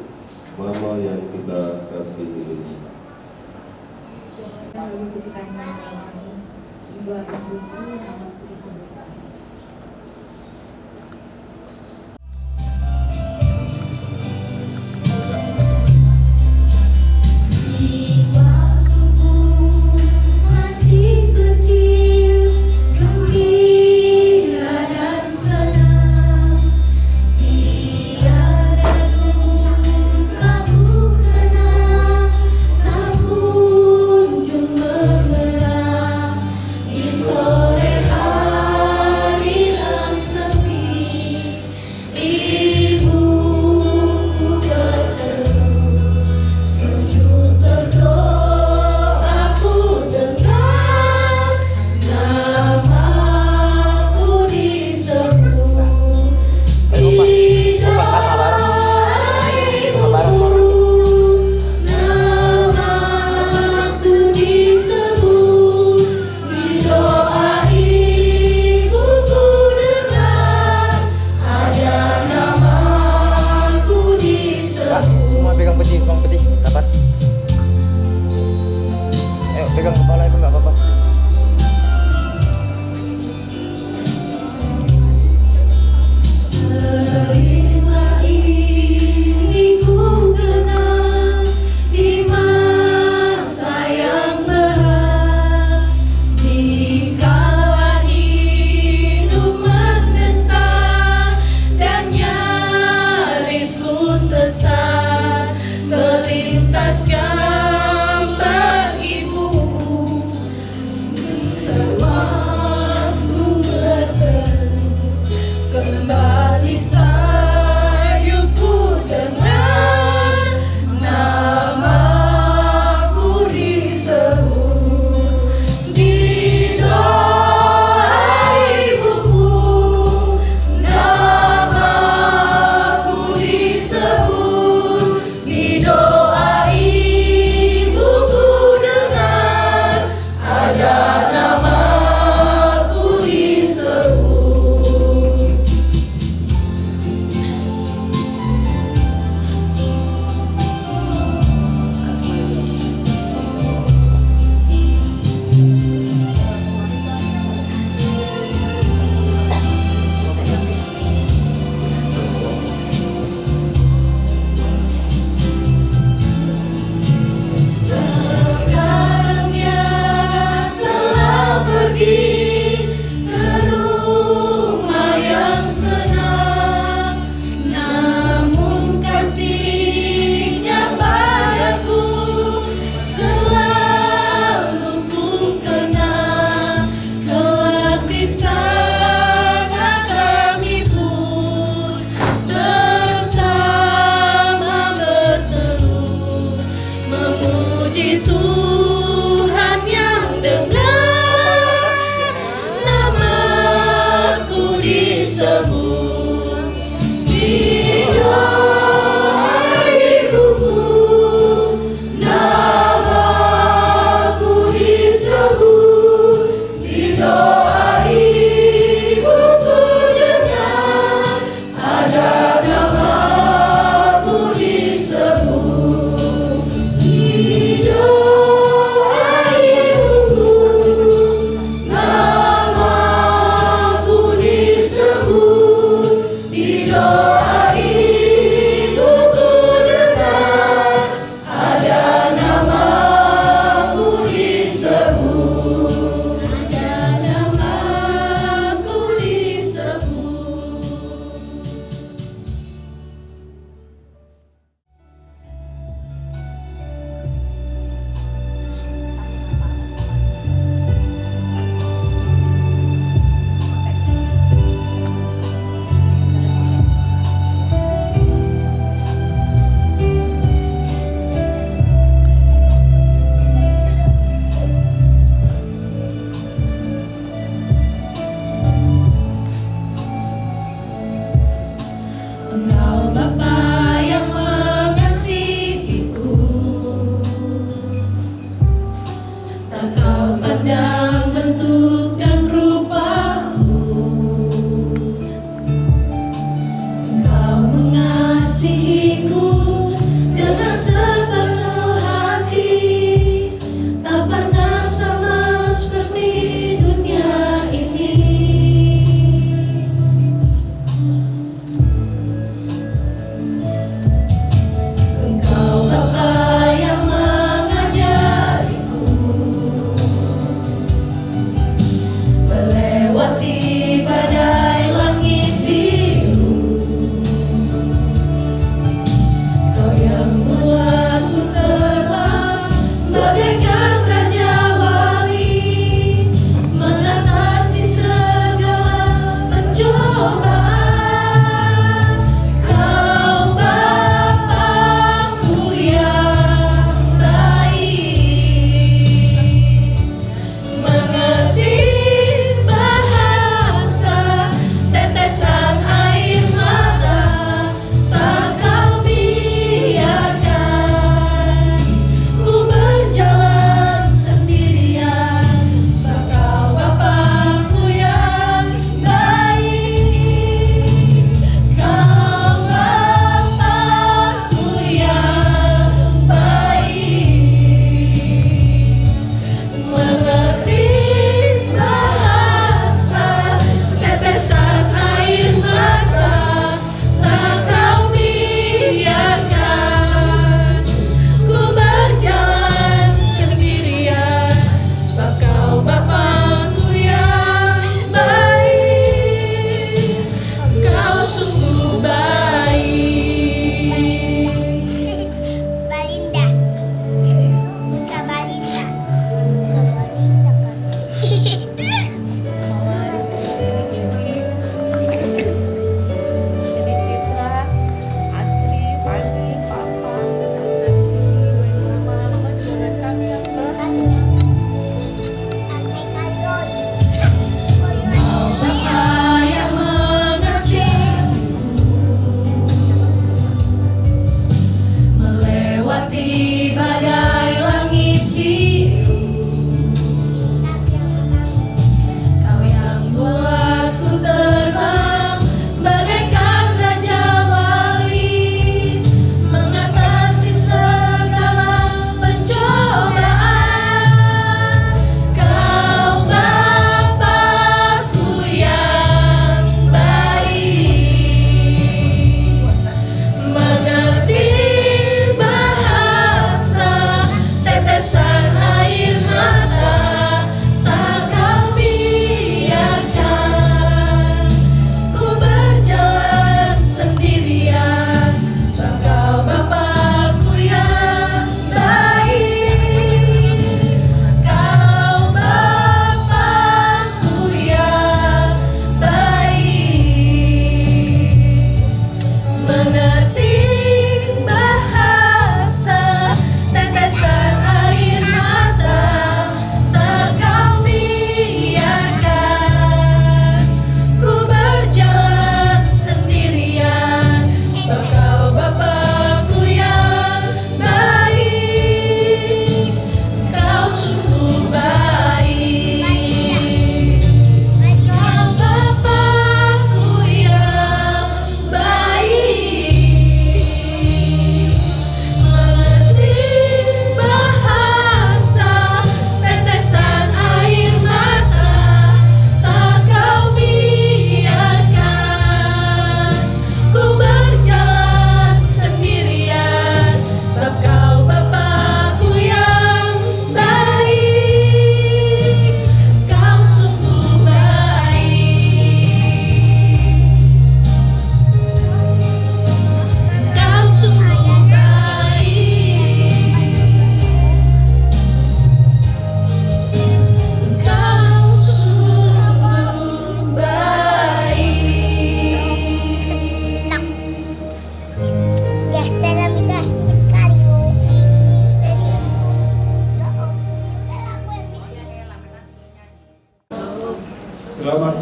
Mama yang kita kasihi ini. Doai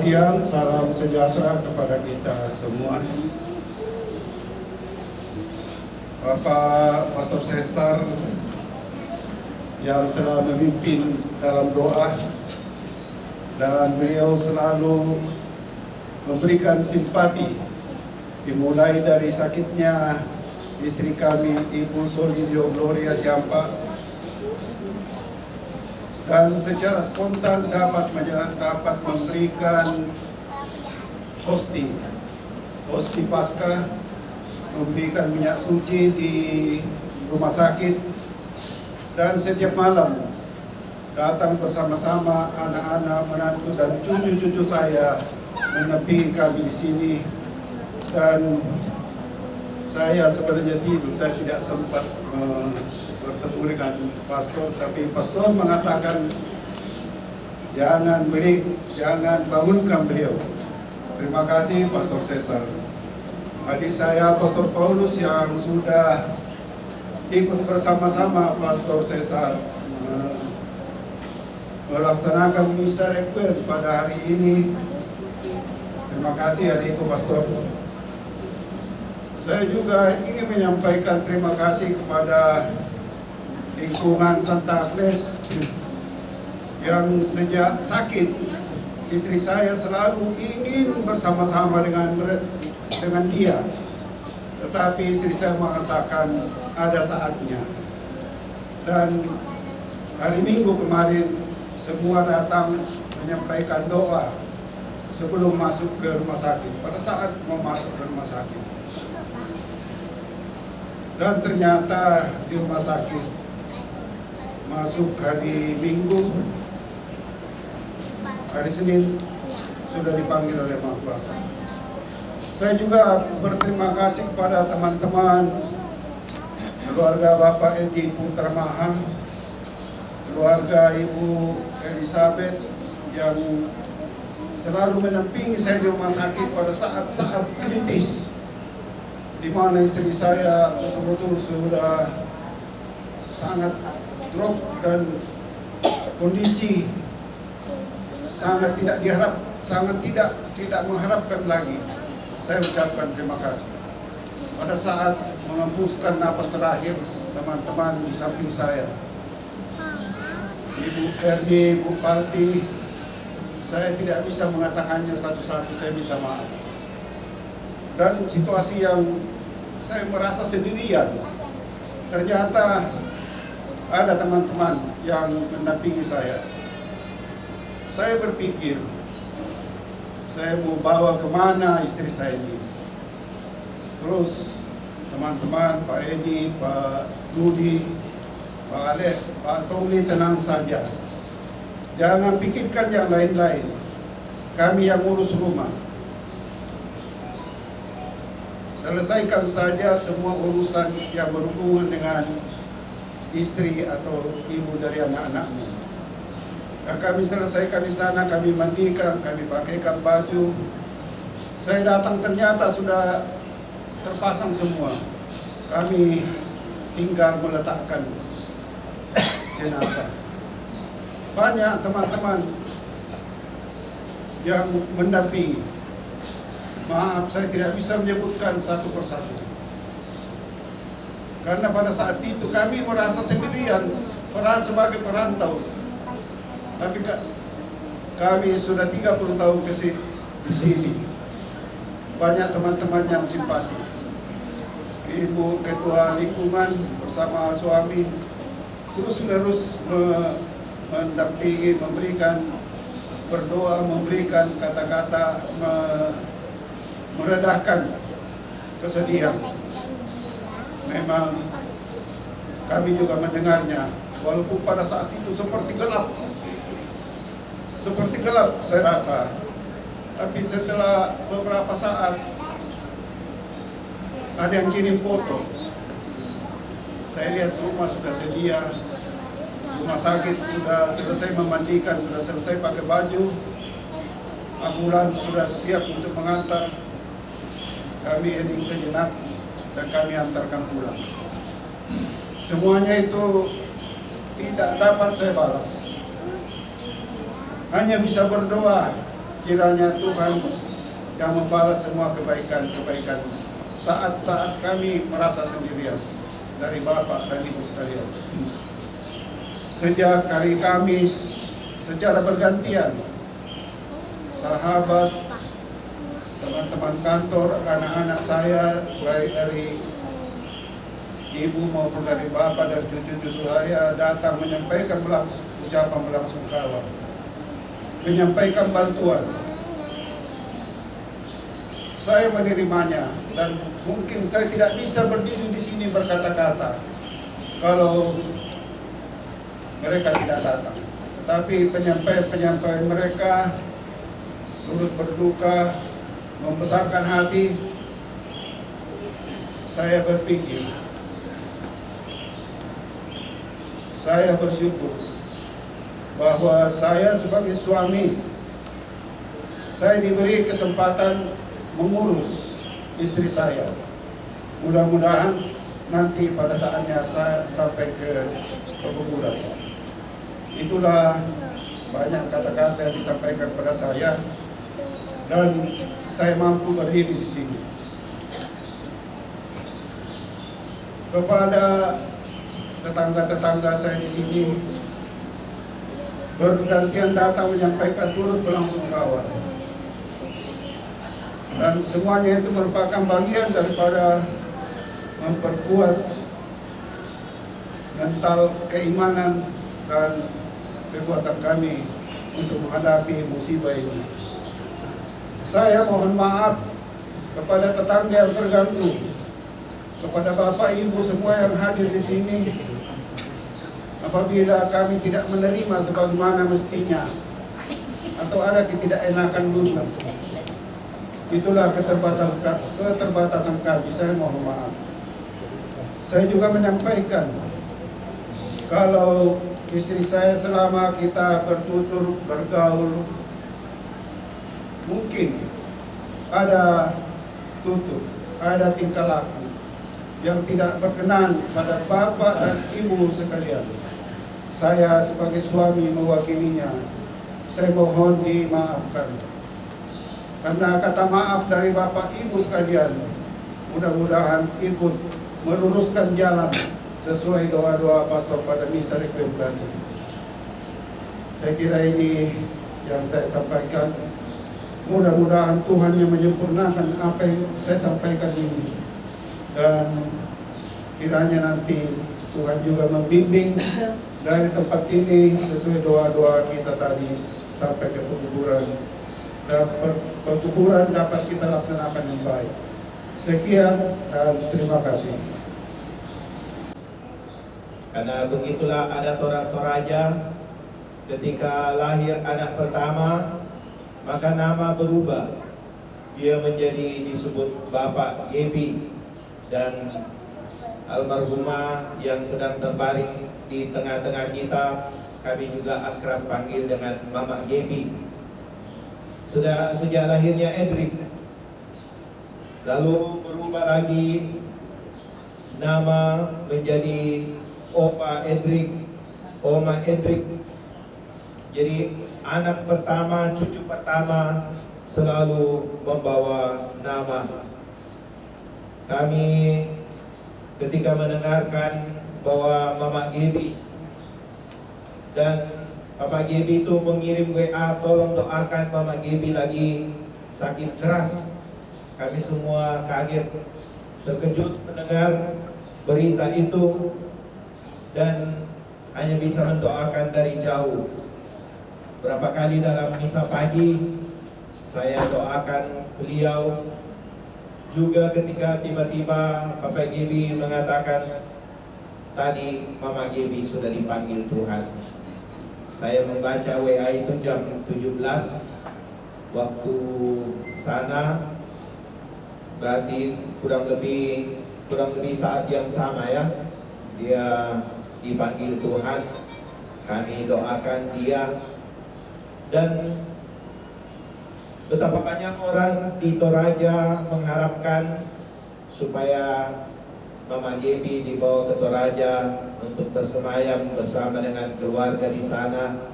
siang, salam sejahtera kepada kita semua. Bapak Pastor Cesar yang telah memimpin dalam doa, dan beliau selalu memberikan simpati, dimulai dari sakitnya istri kami, Ibu Solidio Gloria Siampa, dan secara spontan dapat memberikan hosti pasca, memberikan minyak suci di rumah sakit, dan setiap malam datang bersama-sama anak-anak, menantu dan cucu-cucu saya menepi kami di sini. Dan saya sebenarnya tidur, saya tidak sempat bertemu dengan pastor, tapi pastor mengatakan jangan bangunkan beliau. Terima kasih Pastor Cesar. Adik saya Pastor Paulus yang sudah ikut bersama-sama Pastor Cesar melaksanakan misa requiem pada hari ini. Terima kasih adikku Pastor. Saya juga ingin menyampaikan terima kasih kepada lingkungan Santa Agnes yang sejak sakit istri saya selalu ingin bersama-sama dengan dia, tetapi istri saya mengatakan ada saatnya. Dan hari Minggu kemarin semua datang menyampaikan doa sebelum masuk ke rumah sakit, pada saat mau masuk ke rumah sakit. Dan ternyata di rumah sakit masuk hari Minggu, hari Senin sudah dipanggil oleh Maha Kuasa. Saya juga berterima kasih kepada teman-teman keluarga Bapak Edi Putra Maha, keluarga Ibu Elizabeth yang selalu mendampingi saya di rumah sakit pada saat-saat kritis, di mana istri saya betul-betul sudah sangat drop dan kondisi sangat tidak mengharapkan lagi. Saya ucapkan terima kasih. Pada saat mengembuskan napas terakhir, teman-teman di samping saya, Ibu Erdi, Bu Palti, saya tidak bisa mengatakannya satu-satu, saya minta maaf. Dan situasi yang saya merasa sendirian, ternyata ada teman-teman yang mendampingi saya. Saya berpikir, saya mau bawa kemana istri saya ini. Terus teman-teman, Pak Edi, Pak Dudi, Pak Alek, Pak Tomli, tenang saja. Jangan pikirkan yang lain-lain. Kami yang ngurus rumah. Selesaikan saja semua urusan yang berhubungan dengan istri atau ibu dari anak-anakmu. Dan kami selesaikan di sana, kami mandikan, kami pakaikan baju. Saya datang ternyata sudah terpasang semua. Kami tinggal meletakkan jenazah. Banyak teman-teman yang mendampingi. Maaf, saya tidak bisa menyebutkan satu persatu. Karena pada saat itu kami merasa sendirian, peran sebagai perantau. Tapi kami sudah 30 tahun di sini. Banyak teman-teman yang simpati. Ibu Ketua Lingkungan bersama suami terus-menerus mendampingi, memberikan berdoa, memberikan kata-kata, meredahkan kesedihan. Memang kami juga mendengarnya, walaupun pada saat itu seperti gelap saya rasa. Tapi setelah beberapa saat ada yang kirim foto. Saya lihat rumah sudah sedia, rumah sakit sudah selesai memandikan, sudah selesai pakai baju, ambulans sudah siap untuk mengantar. Kami hening sejenak dan kami antarkan pulang. Semuanya itu tidak dapat saya balas. Hanya bisa berdoa kiranya Tuhan yang membalas semua kebaikan-kebaikan saat-saat kami merasa sendirian dari Bapak dan Ibu sekalian. Sejak hari Kamis secara bergantian, sahabat, teman-teman kantor, anak-anak saya, baik dari ibu maupun dari bapak dan cucu-cucu saya datang menyampaikan ucapan belasungkawa, menyampaikan bantuan. Saya menerimanya dan mungkin saya tidak bisa berdiri di sini berkata-kata kalau mereka tidak datang. Tetapi penyampaian mereka turut berduka, membesarkan hati. Saya berpikir, saya bersyukur bahwa saya sebagai suami, saya diberi kesempatan mengurus istri saya. Mudah-mudahan nanti pada saatnya saya sampai ke keguguran. Itulah banyak kata-kata yang disampaikan pada saya dan saya mampu berdiri di sini. Kepada tetangga-tetangga saya di sini bergantian datang menyampaikan turut belasungkawa. Dan semuanya itu merupakan bagian daripada memperkuat mental keimanan dan kekuatan kami untuk menghadapi musibah ini. Saya mohon maaf kepada tetangga yang terganggu, kepada Bapak Ibu semua yang hadir di sini, apabila kami tidak menerima sebagaimana mestinya atau ada ketidakenakan dulu. Itulah keterbatasan kami, saya mohon maaf. Saya juga menyampaikan kalau istri saya selama kita bertutur, bergaul, mungkin ada tutur, ada tingkah laku yang tidak berkenan pada Bapak dan Ibu sekalian. Saya sebagai suami mewakilinya, saya mohon dimaafkan. Karena kata maaf dari Bapak Ibu sekalian, mudah-mudahan ikut meluruskan jalan sesuai doa-doa pastor pada misa requiem tadi. Saya kira ini yang saya sampaikan. Mudah-mudahan Tuhan yang menyempurnakan apa yang saya sampaikan ini. Dan kiranya nanti Tuhan juga membimbing dari tempat ini sesuai doa-doa kita tadi sampai ke penguburan. Dan penguburan dapat kita laksanakan yang baik. Sekian dan terima kasih. Karena begitulah adat orang Toraja, ketika lahir anak pertama, maka nama berubah. Dia menjadi disebut Bapak Yebi, dan almarhumah yang sedang terbaring di tengah-tengah kita, kami juga akrab panggil dengan Mama Yebi. Sudah sejak lahirnya Edric, lalu berubah lagi nama menjadi Opa Edric, Oma Edric. Jadi anak pertama, cucu pertama selalu membawa nama. Kami ketika mendengarkan bahwa Mama Gebi dan Bapak Gebi itu mengirim WA, tolong doakan Mama Gebi lagi sakit keras. Kami semua kaget, terkejut mendengar berita itu dan hanya bisa mendoakan dari jauh. Berapa kali dalam misa pagi saya doakan beliau. Juga ketika tiba-tiba Bapak Gebi mengatakan tadi Mama Gebi sudah dipanggil Tuhan. Saya membaca WA itu jam 17 waktu sana, berarti kurang lebih saat yang sama ya. Dia dipanggil Tuhan. Kami doakan dia. Dan betapa banyak orang di Toraja mengharapkan supaya Mama Gebi dibawa ke Toraja untuk bersemayam bersama dengan keluarga di sana.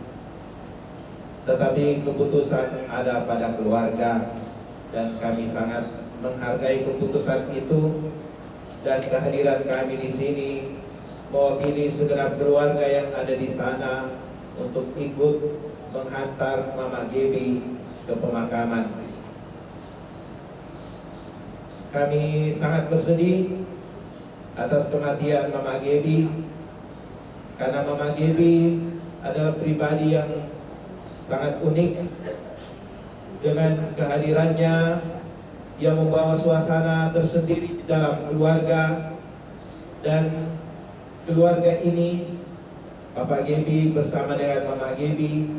tetapi keputusan ada pada keluarga, dan kami sangat menghargai keputusan itu. Dan kehadiran kami di sini mewakili segenap keluarga yang ada di sana untuk ikut menghantar Mama Gebi ke pemakaman. Kami sangat bersedih atas kematian Mama Gebi, karena Mama Gebi adalah pribadi yang sangat unik. Dengan kehadirannya, yang membawa suasana tersendiri di dalam keluarga, dan keluarga ini, Bapak Gebi bersama dengan Mama Gebi,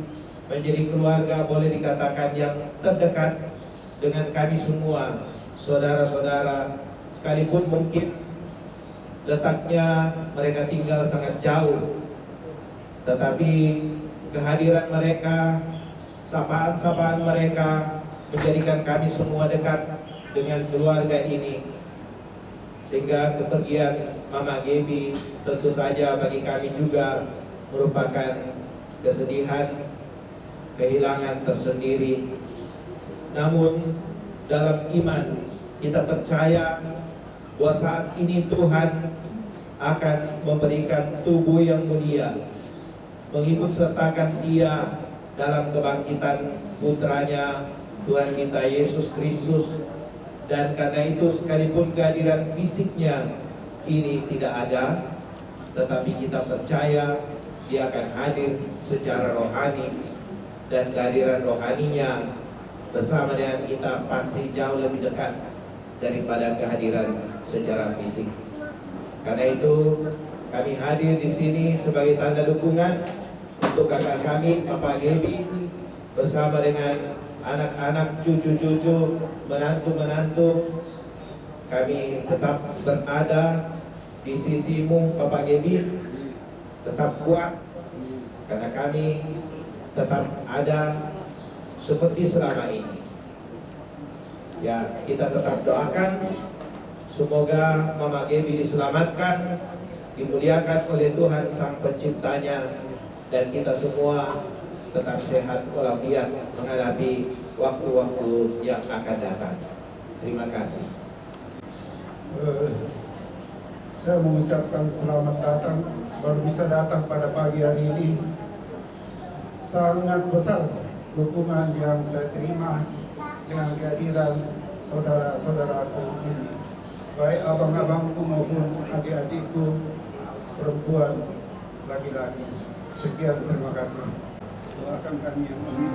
menjadi keluarga boleh dikatakan yang terdekat dengan kami semua, saudara-saudara, sekalipun mungkin letaknya mereka tinggal sangat jauh, tetapi kehadiran mereka, sapaan-sapaan mereka menjadikan kami semua dekat dengan keluarga ini. Sehingga kepergian Mama Gebi tentu saja bagi kami juga merupakan kesedihan, kehilangan tersendiri. Namun dalam iman kita percaya bahwa saat ini Tuhan akan memberikan tubuh yang mulia, mengikut sertakan Dia dalam kebangkitan putranya Tuhan kita Yesus Kristus. Dan karena itu sekalipun kehadiran fisiknya ini tidak ada, tetapi kita percaya Dia akan hadir secara rohani, dan kehadiran rohaninya bersama dengan kita pasti jauh lebih dekat daripada kehadiran secara fisik. Karena itu kami hadir di sini sebagai tanda dukungan untuk kakak kami, Bapak Gebi, bersama dengan anak-anak, cucu-cucu, menantu-menantu. Kami tetap berada di sisimu, Bapak Gebi, tetap kuat, karena kami tetap ada seperti selama ini. Ya, kita tetap doakan semoga Mama Gebi diselamatkan, dimuliakan oleh Tuhan Sang Penciptanya, dan kita semua tetap sehat walafiat menghadapi waktu-waktu yang akan datang. Terima kasih. Saya mengucapkan selamat datang, baru bisa datang pada pagi hari ini. Sangat besar dukungan yang saya terima dengan kehadiran saudara-saudaraku ini, baik abang-abangku maupun adik-adikku perempuan, laki-laki. Sekian, terima kasih. Doakan kami yang mulia.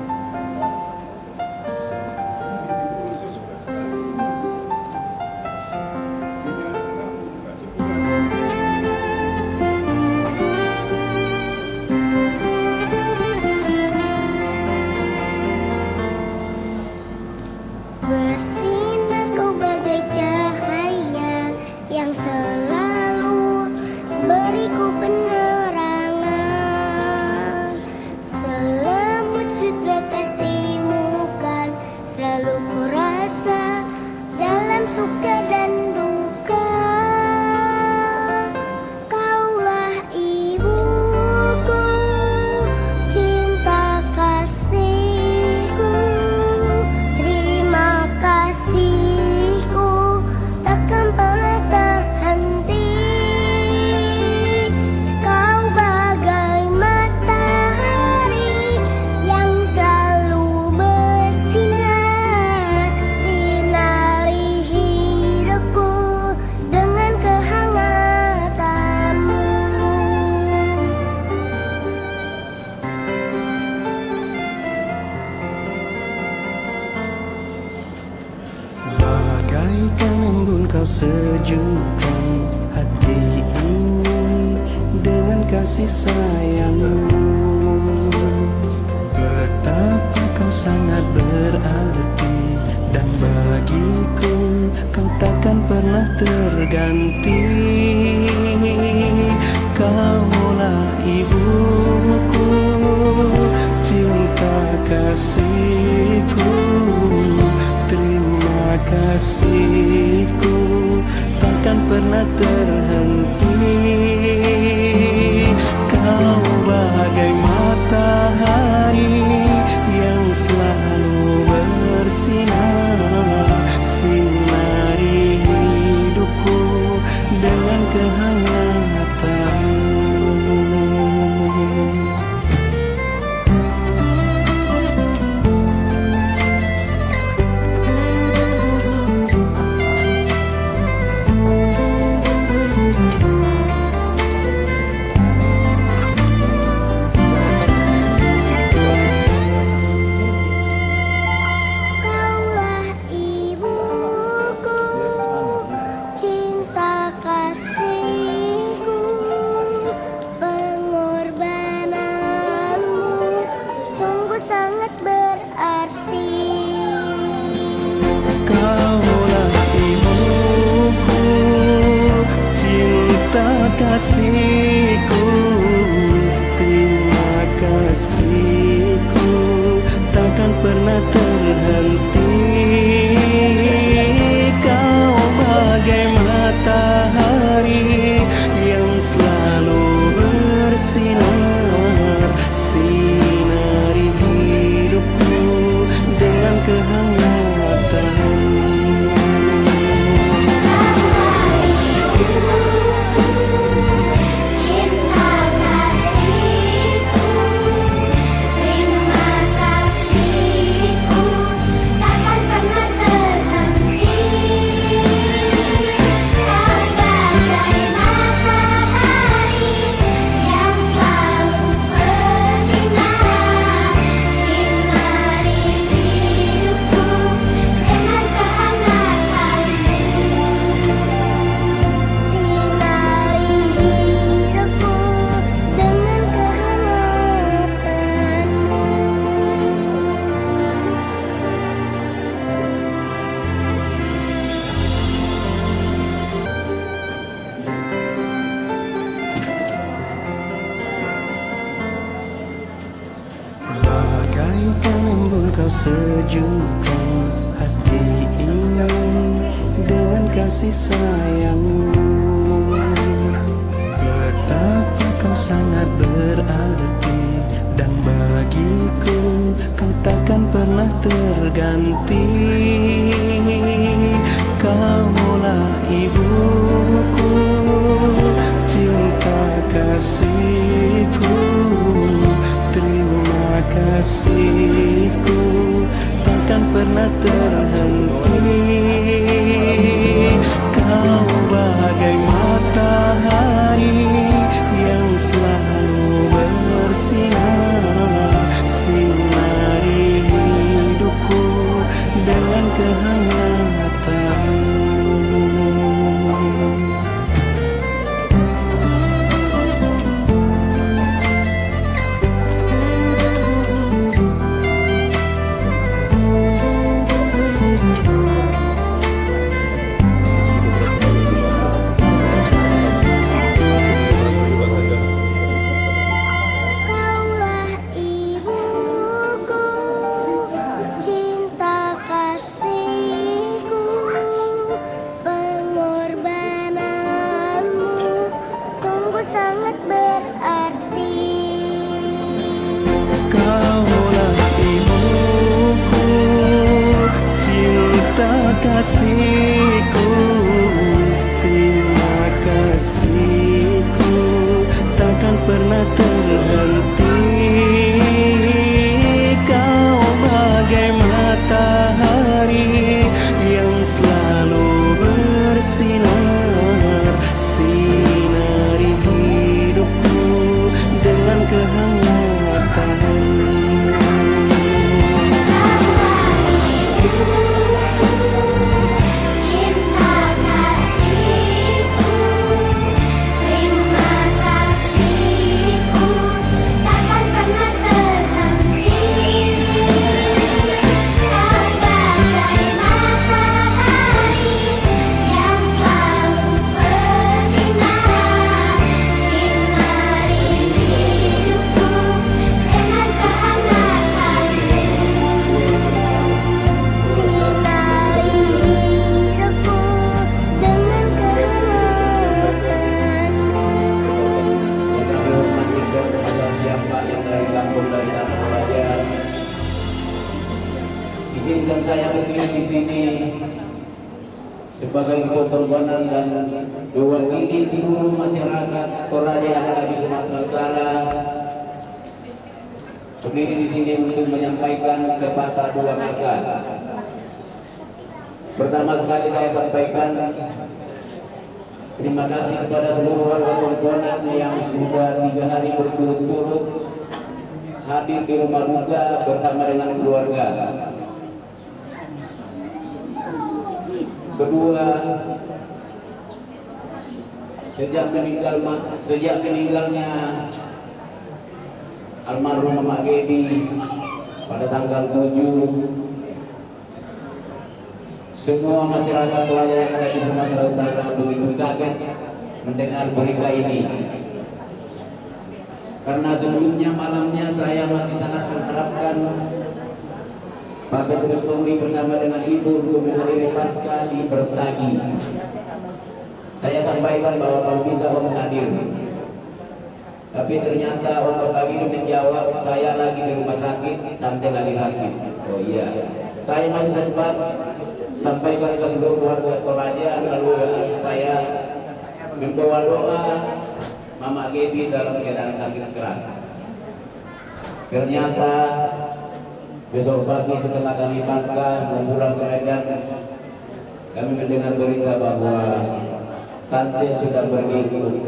Bersinar kau bagai cahaya yang selalu beriku penerangan. Selembut sutra kasih-Mu kan selalu kurasa dalam suka dan duka. Kaulah ibuku, cinta kasihku, terima kasihku takkan pernah terhenti. Kau bagai matahari yang selalu bersinar, sinari hidupku dengan kehangatanmu. Bagaikan embun kau sejukkan hati ini dengan kasih sayangmu. Betapa kau sangat berarti, dan bagiku kau takkan pernah terganti. Kaulah ibuku, cinta kasihku, terima kasihku takkan pernah terhenti. Kau bagai matahari kasihku, terima kasihku takkan pernah terhenti. Kau bagai matahari yang selalu bersinar, sinari hidupku dengan kehangatan. Bagaikan embun kau sejukkan hati ini dengan kasih sayangmu. Betapa kau sangat berarti, dan bagiku kau takkan pernah terganti. Kaulah ibuku, cinta kasihku, terima kasihku takkan pernah terhenti. Kau bagai matahari yang selalu bersinar, sinari hidupku dengan kehangatan. Kasihku, terima kasihku takkan pernah terhenti. Kau bagai matahari yang selalu bersinar, sinari hidupku dengan kehangatan. Izinkan saya berdiri di sini sebagai korban dan mewakili seluruh masyarakat Toraja yang ada di Sumatera Utara. Berdiri di sini untuk menyampaikan sepatah dua kata. Pertama sekali saya sampaikan terima kasih kepada seluruh warga Pontianak yang sudah 3 hari berturut-turut hadir di rumah duka bersama dengan keluarga. Kedua, sejak meninggalnya almarhum Mak Gedi pada tanggal 7, semua masyarakat Toraja yang ada di Sumatera Utara begitu kaget mendengar berita ini. Karena sebelumnya malamnya saya masih sangat mengharapkan Pak Petrus Tommy bersama dengan Ibu untuk menghadiri Paskah di Berstagi. Saya sampaikan bahwa kalau bisa Om hadir. Tapi ternyata Om pagi ini menjawab, saya lagi di rumah sakit, tante lagi sakit. Oh iya, saya masih sempat sampaikan ke seluruh keluarga Toraja, lalu saya membawa doa Mama Gaby dalam keadaan sakit keras. Ternyata besok pagi setelah kami Paskah pulang ke Medan, kami mendengar berita bahwa tante sudah pergi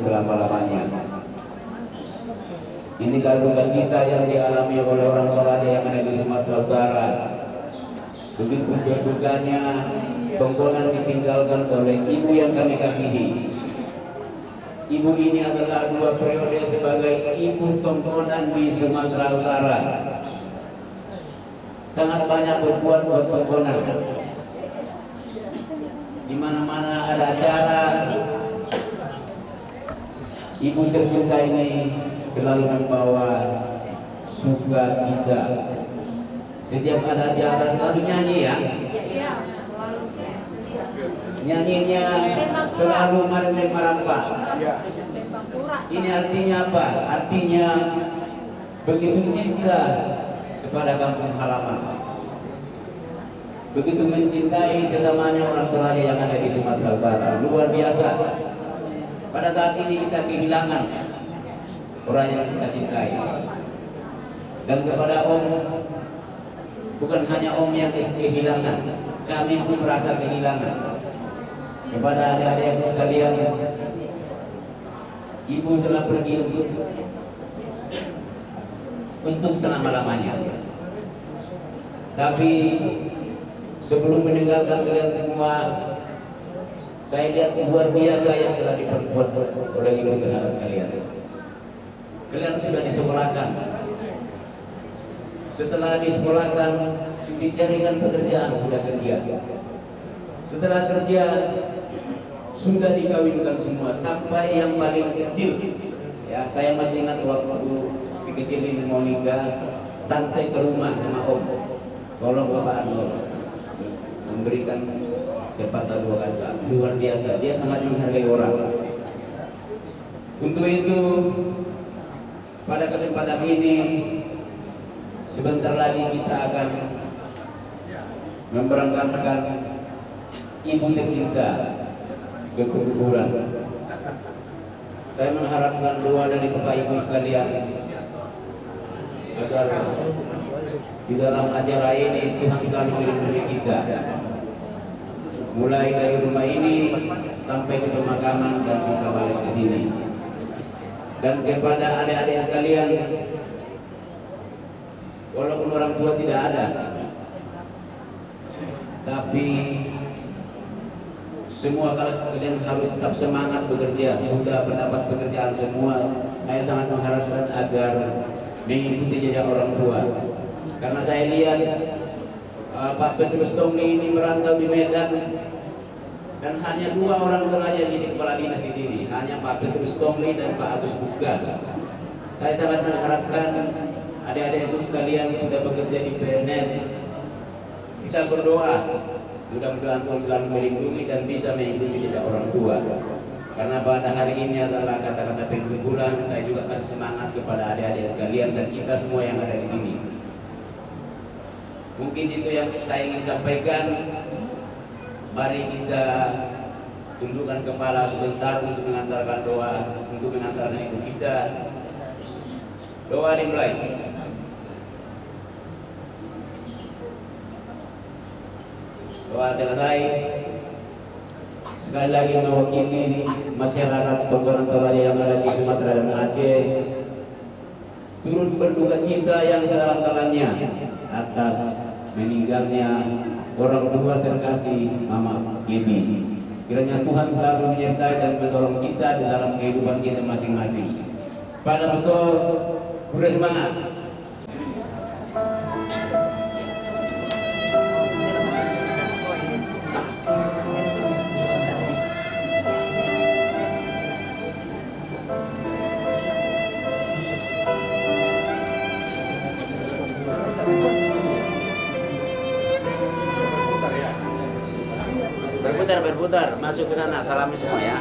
selama-lamanya. Ini duka cita yang dialami oleh orang Toraja yang ada di Sumatera Utara. Begitu berdukanya tongkonan ditinggalkan oleh ibu yang kami kasihi. Ibu ini adalah 2 periode sebagai ibu tongkonan di Sumatera Utara. Sangat banyak berbuat buat tongkonan. Di mana-mana ada acara, ibu tercinta ini selalu membawa sukacita. Setiap ada acara selalu nyanyi ya. Nyanyinya selalu Marlene Marampa. Ini artinya apa? Artinya begitu cinta kepada kampung halaman, begitu mencintai sesamanya orang Toraja yang ada di Sumatera Utara. Luar biasa. Pada saat ini kita kehilangan orang yang kita cintai. Dan kepada Om, bukan hanya Om yang kehilangan, kami pun merasa kehilangan. Kepada adik-adik sekalian, ibu telah pergi untuk selama-lamanya. Tapi sebelum meninggalkan kalian semua, saya lihat luar biasa yang telah diperbuat oleh ibu terhadap kalian. Kalian sudah disekolahkan. Setelah disekolahkan, dicarikan pekerjaan, sudah kerja. Setelah kerja, sudah dikawinkan semua sampai yang paling kecil. Ya, saya masih ingat waktu si kecil ini mau nikah, tante ke rumah sama Om, tolong Bapak Anwar memberikan sepatah dua kata. Luar biasa, dia sangat menghargai orang. Untuk itu, pada kesempatan ini, sebentar lagi kita akan memberangkatkan ibu tercinta ke kuburan. Saya mengharapkan doa dari Bapak Ibu sekalian agar di dalam acara ini Tuhan selalu melindungi kita, mulai dari rumah ini sampai ke pemakaman dan kita balik ke sini. Dan kepada adik-adik sekalian, walaupun orang tua tidak ada, tapi semua kalian harus tetap semangat bekerja. Sudah mendapat pekerjaan semua, saya sangat mengharapkan agar mengikuti jejak orang tua. Karena saya lihat Pak Petrus Tommy ini merantau di Medan dan hanya 2 orang Toraja jadi kepala dinas di sini, hanya Pak Petrus Tommy dan Pak Agus Buka. Saya sangat mengharapkan adik-adik sekalian sudah bekerja di PNS. Kita berdoa, mudah-mudahan Tuhan selalu melindungi dan bisa mengikuti jejak orang tua. Karena pada hari ini adalah kata-kata penutupan, saya juga kasih semangat kepada adik-adik sekalian dan kita semua yang ada di sini. Mungkin itu yang saya ingin sampaikan. Mari kita tundukkan kepala sebentar untuk mengantarkan doa, untuk mengantarkan ibu kita. Doa dimulai. Doa selesai. Sekali lagi mewakili masyarakat Tongkonan Toraja yang ada di Sumatera dan Aceh, turut berduka cita yang sedalam-dalamnya atas meninggalnya orang tua terkasih Mama Gaby. Kiranya Tuhan selalu menyertai dan menolong kita di dalam kehidupan kita masing-masing. Pada betul, bersemangat. berputar, masuk ke sana, salami semua ya.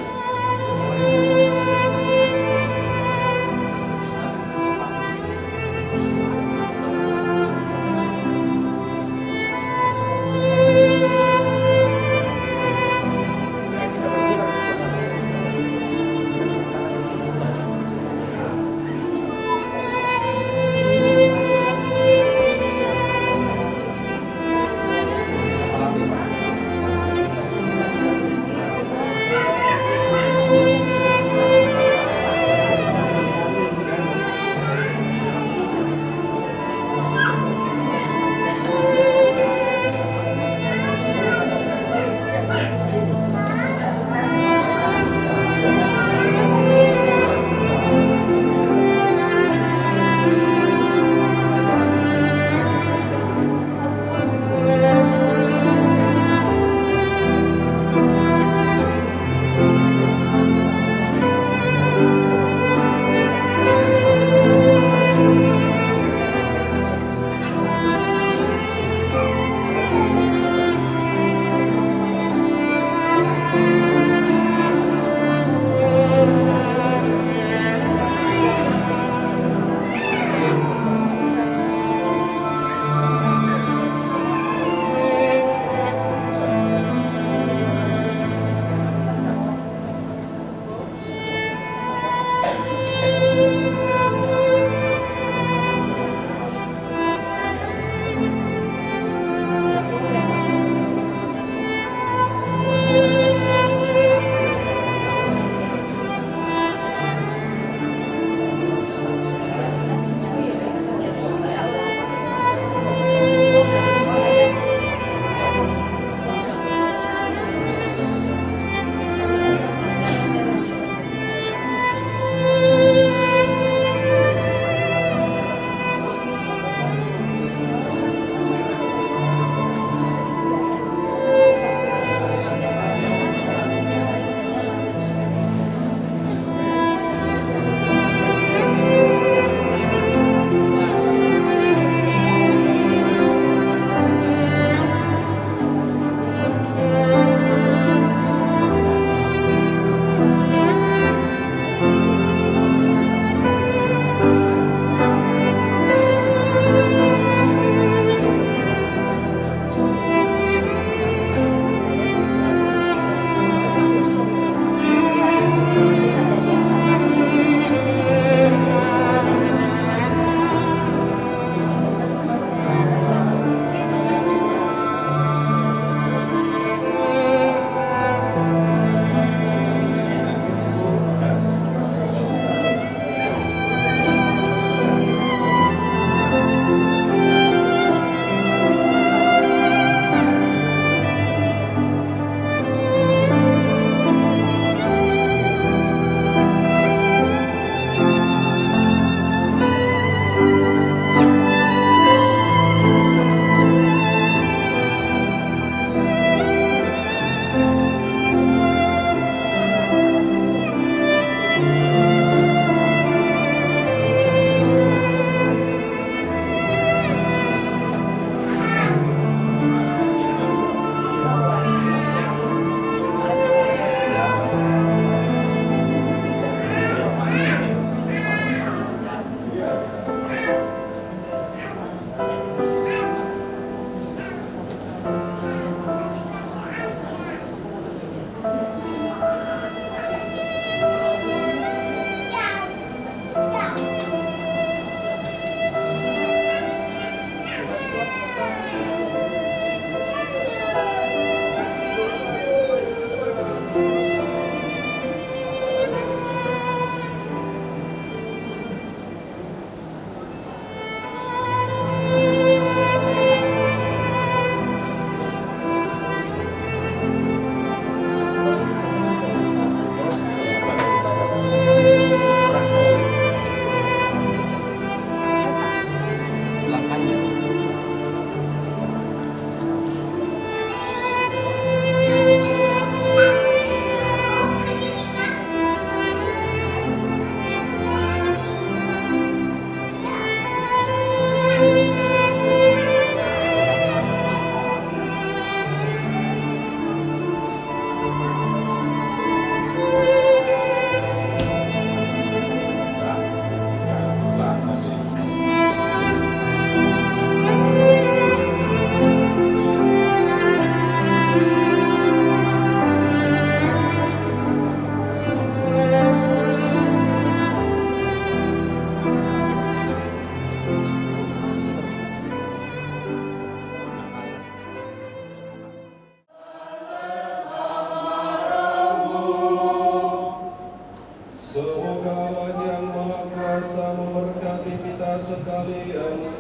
kuasa memberkati kita sekalian,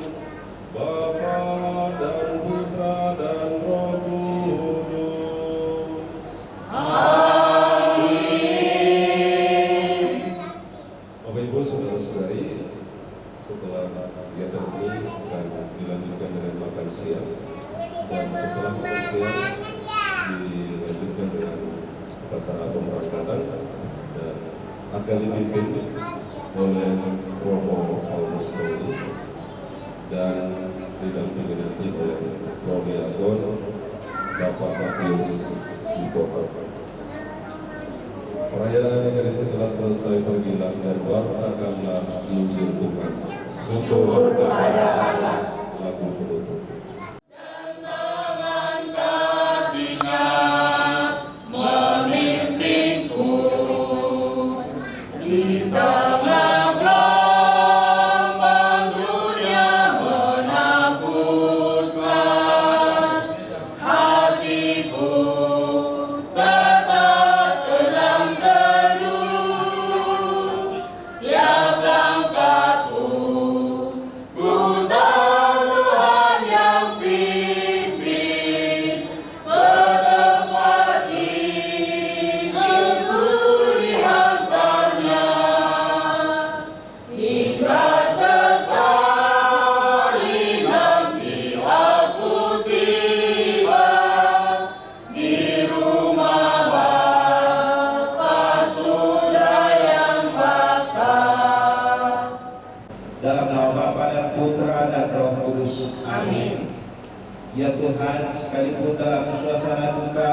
Bapa dan Putra dan Roh Kudus. Bapak Ibu saudara-saudari, setelah kegiatan ini akan dilanjutkan dengan makan siang, dan setelah makan siang dilanjutkan dengan upacara pemberangkatan dan akan dipimpin oleh Romo Paulus Tony dan didampingi nanti oleh Romi Agon, Bapak Matius Sikoto. Perayaan Ekaristi telah selesai terbilang dan wartakanlah Injil Tuhan. Syukur kepada Allah. Lagu penutup. Ya Tuhan, sekalipun dalam suasana duka,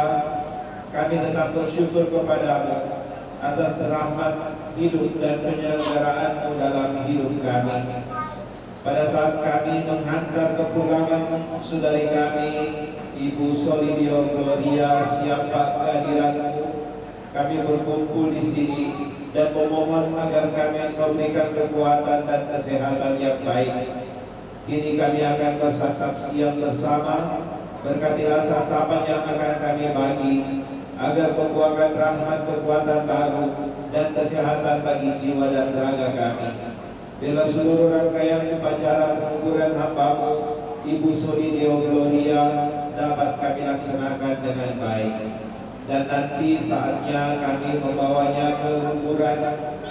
kami tetap bersyukur kepada-Mu atas rahmat hidup dan penyelenggaraan-Mu dalam hidup kami. Pada saat kami menghantar kepulangan saudari kami, Ibu Solidio Gloria, siapa kehadiran-Mu, kami berkumpul di sini dan memohon agar kami Engkau berikan kekuatan dan kesehatan yang baik. Kini kami akan bersantap siang bersama, berkatilah santapan yang akan kami bagi, agar membuahkan rahmat kekuatan baru dan kesehatan bagi jiwa dan raga kami. Bila seluruh rangkaian upacara pengukuran hamba-Mu, Ibu Solidio Gloria, dapat kami laksanakan dengan baik. Dan nanti saatnya kami membawanya ke kuburan,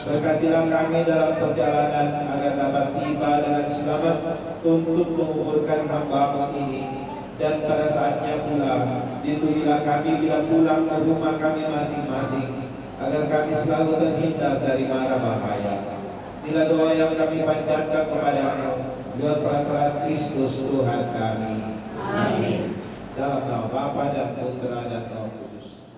berkatilah kami dalam perjalanan agar dapat tiba dengan selamat untuk menguburkan hamba-Mu ini. Dan pada saatnya pula, lindungilah kami bila pulang ke rumah kami masing-masing, agar kami selalu terhindar dari mara bahaya. Inilah doa yang kami panjatkan kepada-Mu, lewat peran Kristus Tuhan kami. Amin. Dalam nama Bapa dan Putra dan Roh Kudus.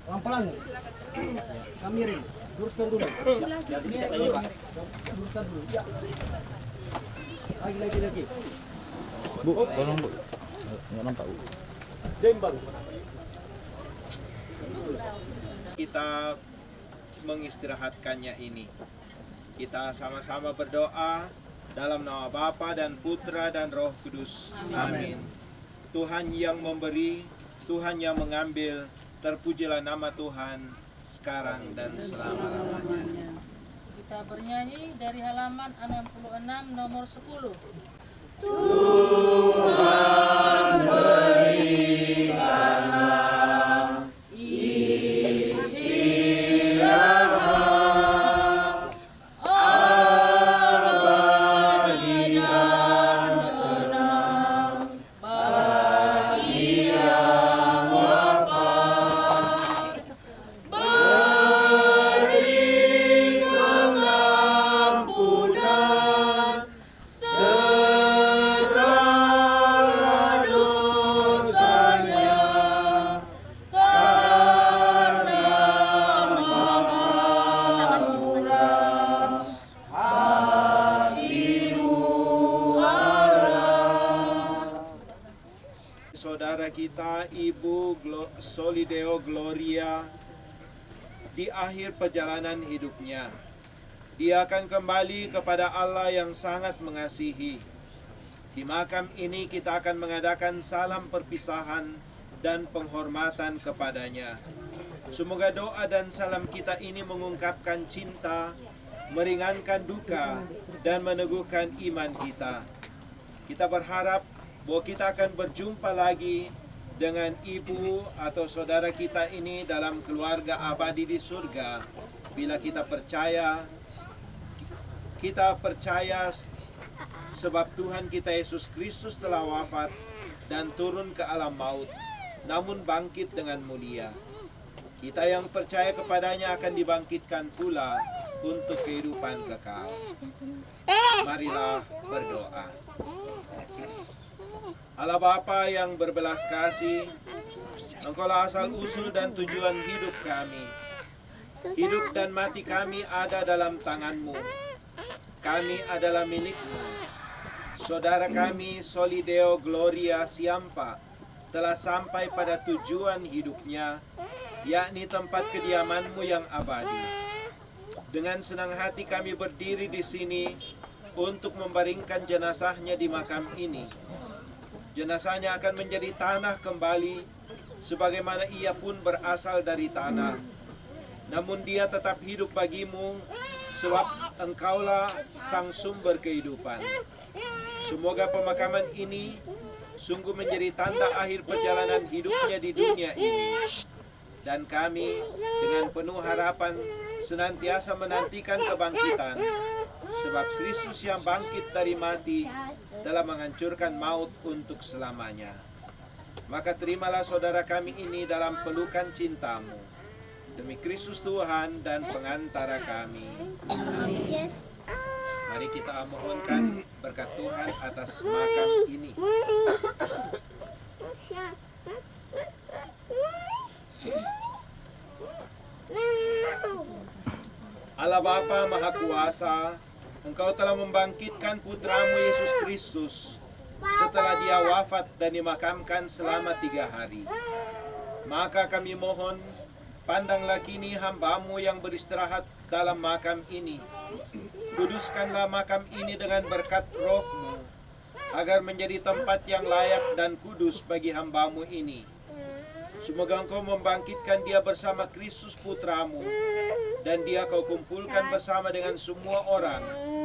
Pelan-pelan. Kamirin. Luruskan dulu. Luruskan dulu. Ya. Lagi. Bu, tolong Bu. Nggak nampak Bu. Kita mengistirahatkannya ini. Kita sama-sama berdoa dalam nama Bapa dan Putra dan Roh Kudus. Amin. Tuhan yang memberi, Tuhan yang mengambil, terpujilah nama Tuhan sekarang dan selama-lamanya. Kita bernyanyi dari halaman 66 nomor 10. Tuhan berikanlah istirahat abadi dan tenang bagi yang wafat. Beri pengampunan segala dosanya, karena menguras hatimu Allah. Saudara kita Ibu Solideo Gloria di akhir perjalanan hidupnya, dia akan kembali kepada Allah yang sangat mengasihi. Di makam ini kita akan mengadakan salam perpisahan dan penghormatan kepadanya. Semoga doa dan salam kita ini mengungkapkan cinta, meringankan duka, dan meneguhkan iman kita. Kita berharap bahwa kita akan berjumpa lagi dengan ibu atau saudara kita ini dalam keluarga abadi di surga. Bila kita percaya sebab Tuhan kita Yesus Kristus telah wafat dan turun ke alam maut, namun bangkit dengan mulia. Kita yang percaya kepadanya akan dibangkitkan pula untuk kehidupan kekal. Marilah berdoa. Allah Bapa yang berbelas kasih, Engkaulah asal usul dan tujuan hidup kami. Hidup dan mati kami ada dalam tangan-Mu. Kami adalah milik-Mu. Saudara kami Solideo Gloria Siampa telah sampai pada tujuan hidupnya, yakni tempat kediaman-Mu yang abadi. Dengan senang hati kami berdiri di sini untuk membaringkan jenazahnya di makam ini. Jenazahnya akan menjadi tanah kembali, sebagaimana ia pun berasal dari tanah. Namun dia tetap hidup bagimu, sebab Engkaulah sang sumber kehidupan. Semoga pemakaman ini sungguh menjadi tanda akhir perjalanan hidupnya di dunia ini. Dan kami dengan penuh harapan senantiasa menantikan kebangkitan, sebab Kristus yang bangkit dari mati telah menghancurkan maut untuk selamanya. Maka terimalah saudara kami ini dalam pelukan cinta-Mu. Demi Kristus Tuhan dan pengantara kami. Amin. Mari kita mohonkan berkat Tuhan atas makam ini. Allah Bapa Maha Kuasa, Engkau telah membangkitkan putra-Mu Yesus Kristus setelah dia wafat dan dimakamkan selama 3 hari. Maka kami mohon, pandanglah kini hamba-Mu yang beristirahat dalam makam ini. Kuduskanlah makam ini dengan berkat Roh-Mu, agar menjadi tempat yang layak dan kudus bagi hamba-Mu ini. Semoga Engkau membangkitkan dia bersama Kristus Putra-Mu, dan dia Kau kumpulkan bersama dengan semua orang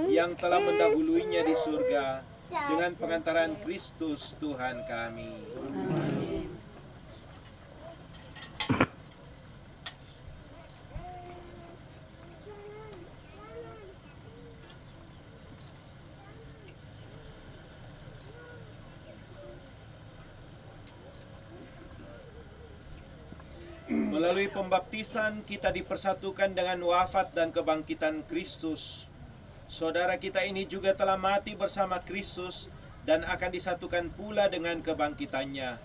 yang telah mendahuluinya di surga, dengan pengantaran Kristus Tuhan kami. Melalui pembaptisan kita dipersatukan dengan wafat dan kebangkitan Kristus. Saudara kita ini juga telah mati bersama Kristus dan akan disatukan pula dengan kebangkitannya.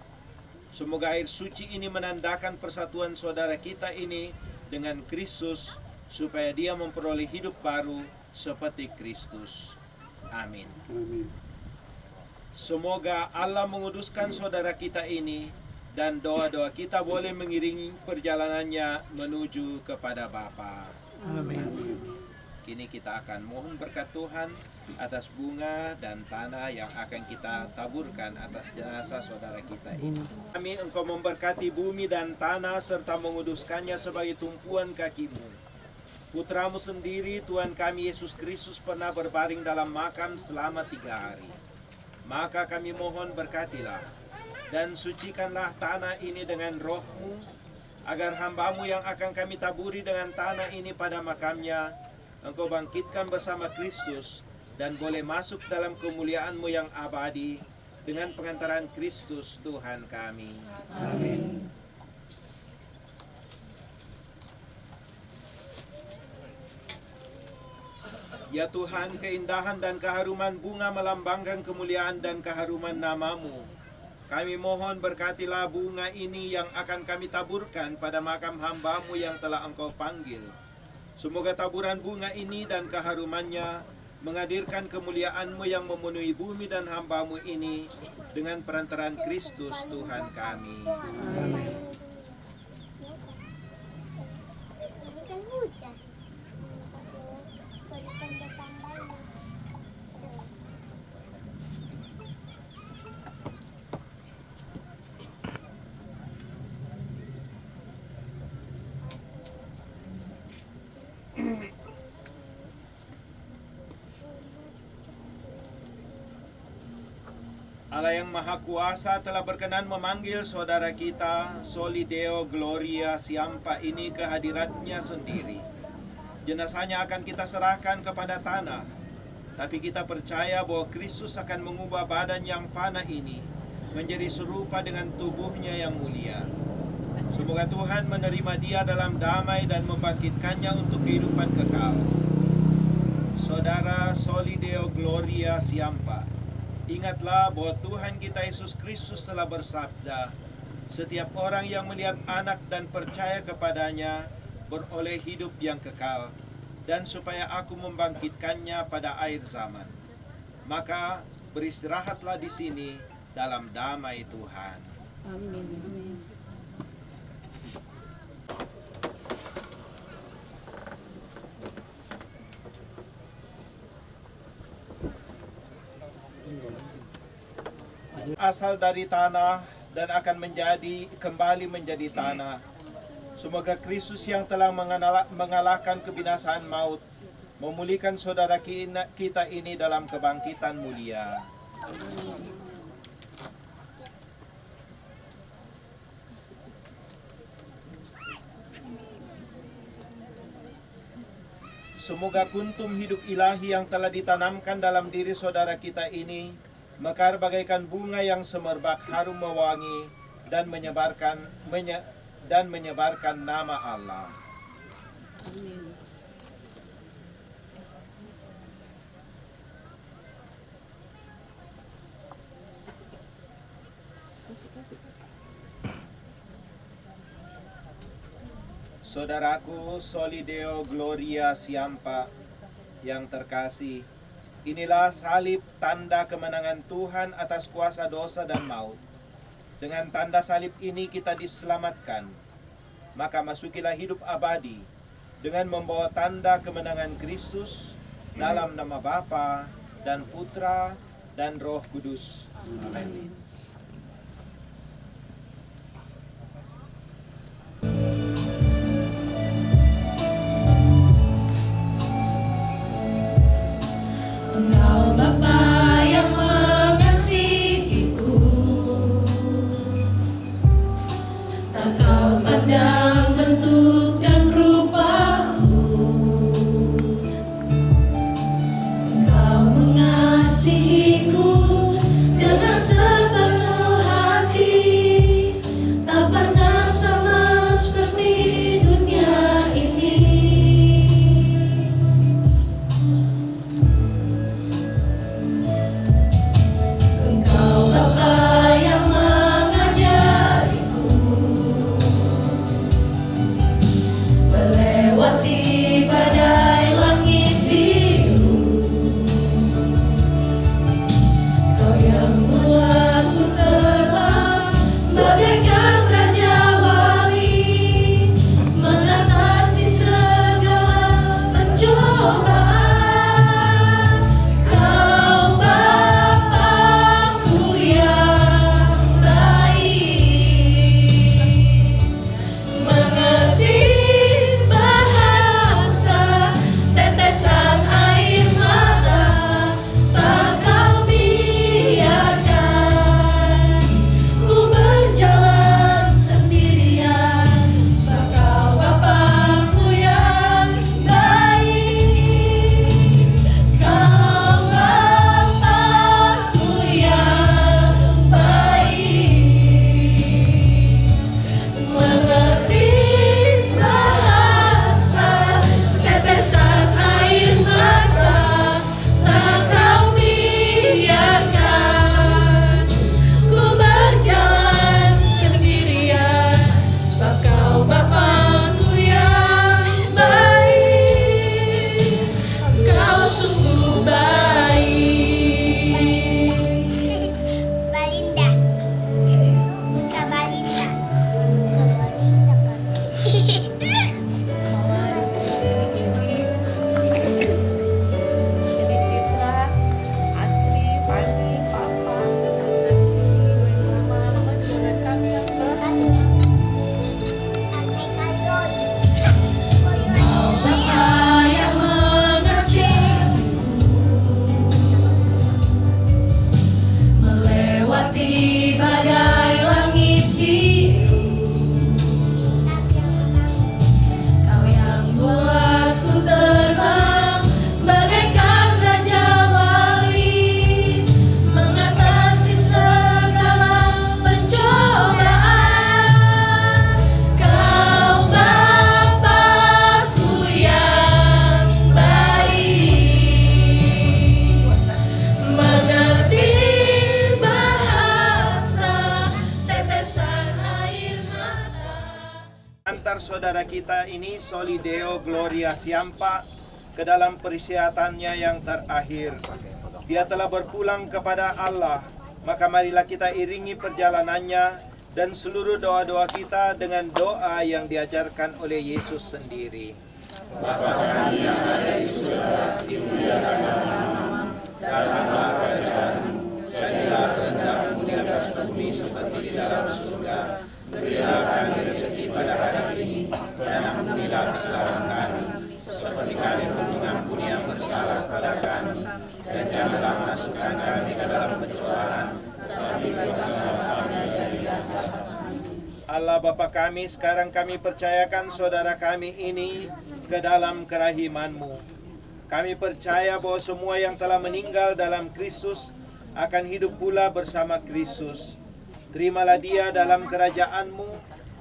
Semoga air suci ini menandakan persatuan saudara kita ini dengan Kristus, supaya dia memperoleh hidup baru seperti Kristus. Amin. Semoga Allah menguduskan saudara kita ini, dan doa-doa kita boleh mengiringi perjalanannya menuju kepada Bapa. Amin. Kini kita akan mohon berkat Tuhan atas bunga dan tanah yang akan kita taburkan atas jenazah saudara kita ini. Kami Engkau memberkati bumi dan tanah serta menguduskannya sebagai tumpuan kakimu. Putramu sendiri, Tuhan kami Yesus Kristus, pernah berbaring dalam makam selama 3 hari. Maka kami mohon berkatilah dan sucikanlah tanah ini dengan roh-Mu, agar hamba-Mu yang akan kami taburi dengan tanah ini pada makamnya, Engkau bangkitkan bersama Kristus dan boleh masuk dalam kemuliaan-Mu yang abadi dengan pengantaran Kristus Tuhan kami. Amin. Ya Tuhan, keindahan dan keharuman bunga melambangkan kemuliaan dan keharuman nama-Mu. Kami mohon berkatilah bunga ini yang akan kami taburkan pada makam hamba-Mu yang telah Engkau panggil. Semoga taburan bunga ini dan keharumannya menghadirkan kemuliaan-Mu yang memenuhi bumi dan hamba-Mu ini dengan perantaran Kristus Tuhan kami. Amin. Allah yang Maha Kuasa telah berkenan memanggil saudara kita, Solideo Gloria Siampa ini ke hadiratnya sendiri. Jenazahnya akan kita serahkan kepada tanah, tapi kita percaya bahwa Kristus akan mengubah badan yang fana ini menjadi serupa dengan tubuhnya yang mulia. Semoga Tuhan menerima dia dalam damai dan membangkitkannya untuk kehidupan kekal. Saudara Solideo Gloria Siampa, ingatlah bahwa Tuhan kita Yesus Kristus telah bersabda, setiap orang yang melihat anak dan percaya kepadanya beroleh hidup yang kekal, dan supaya aku membangkitkannya pada akhir zaman. Maka beristirahatlah di sini dalam damai Tuhan. Amin. Amin. Asal dari tanah dan akan kembali menjadi tanah. Semoga Kristus yang telah mengalahkan kebinasaan maut memulihkan saudara kita ini dalam kebangkitan mulia. Semoga kuntum hidup ilahi yang telah ditanamkan dalam diri saudara kita ini mekar bagaikan bunga yang semerbak harum mewangi dan menyebarkan nama Allah. Amin. Saudaraku Solideo Gloria Siampa yang terkasih, inilah salib tanda kemenangan Tuhan atas kuasa dosa dan maut. Dengan tanda salib ini kita diselamatkan. Maka masukilah hidup abadi dengan membawa tanda kemenangan Kristus dalam nama Bapa dan Putra dan Roh Kudus. Amin. Pandang bentuk dan rupaku, Engkau mengasihiku dengan sebaik kita ini Solideo Gloria Siampa ke dalam persiapannya yang terakhir. Dia telah berpulang kepada Allah, maka marilah kita iringi perjalanannya dan seluruh doa-doa kita dengan doa yang diajarkan oleh Yesus sendiri. Bapa kami yang ada di surga, dimuliakanlah namamu, datanglah kerajaanmu, jadilah kehendakmu di atas bumi seperti di dalam surga. Berilah kami rezeki pada hari ini, dan ampunilah kesalahan kami, seperti kami pun mengampuni yang bersalah pada kami, dan janganlah masukkan kami ke dalam pencobaan, tapi bebaskanlah kami dari jahat. Allah Bapa kami, sekarang kami percayakan saudara kami ini ke dalam kerahiman-Mu. Kami percaya bahwa semua yang telah meninggal dalam Kristus akan hidup pula bersama Kristus. Terimalah dia dalam kerajaan-Mu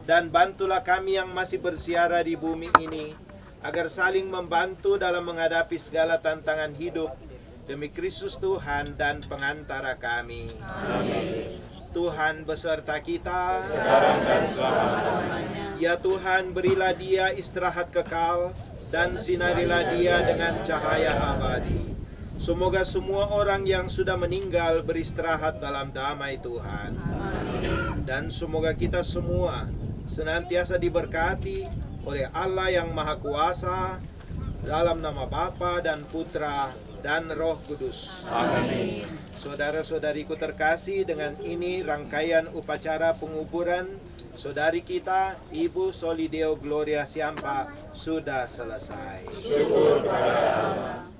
dan bantulah kami yang masih bersiara di bumi ini agar saling membantu dalam menghadapi segala tantangan hidup demi Kristus Tuhan dan pengantara kami. Amin. Tuhan beserta kita sekarang dan selama-lamanya. Ya Tuhan, berilah dia istirahat kekal dan sinarilah dia dengan cahaya abadi. Semoga semua orang yang sudah meninggal beristirahat dalam damai Tuhan. Amin. Dan semoga kita semua senantiasa diberkati oleh Allah yang Maha Kuasa dalam nama Bapa dan Putra dan Roh Kudus. Amin. Saudara-saudariku terkasih, dengan ini rangkaian upacara penguburan saudari kita Ibu Solideo Gloria Siampa sudah selesai. Syukur pada Allah.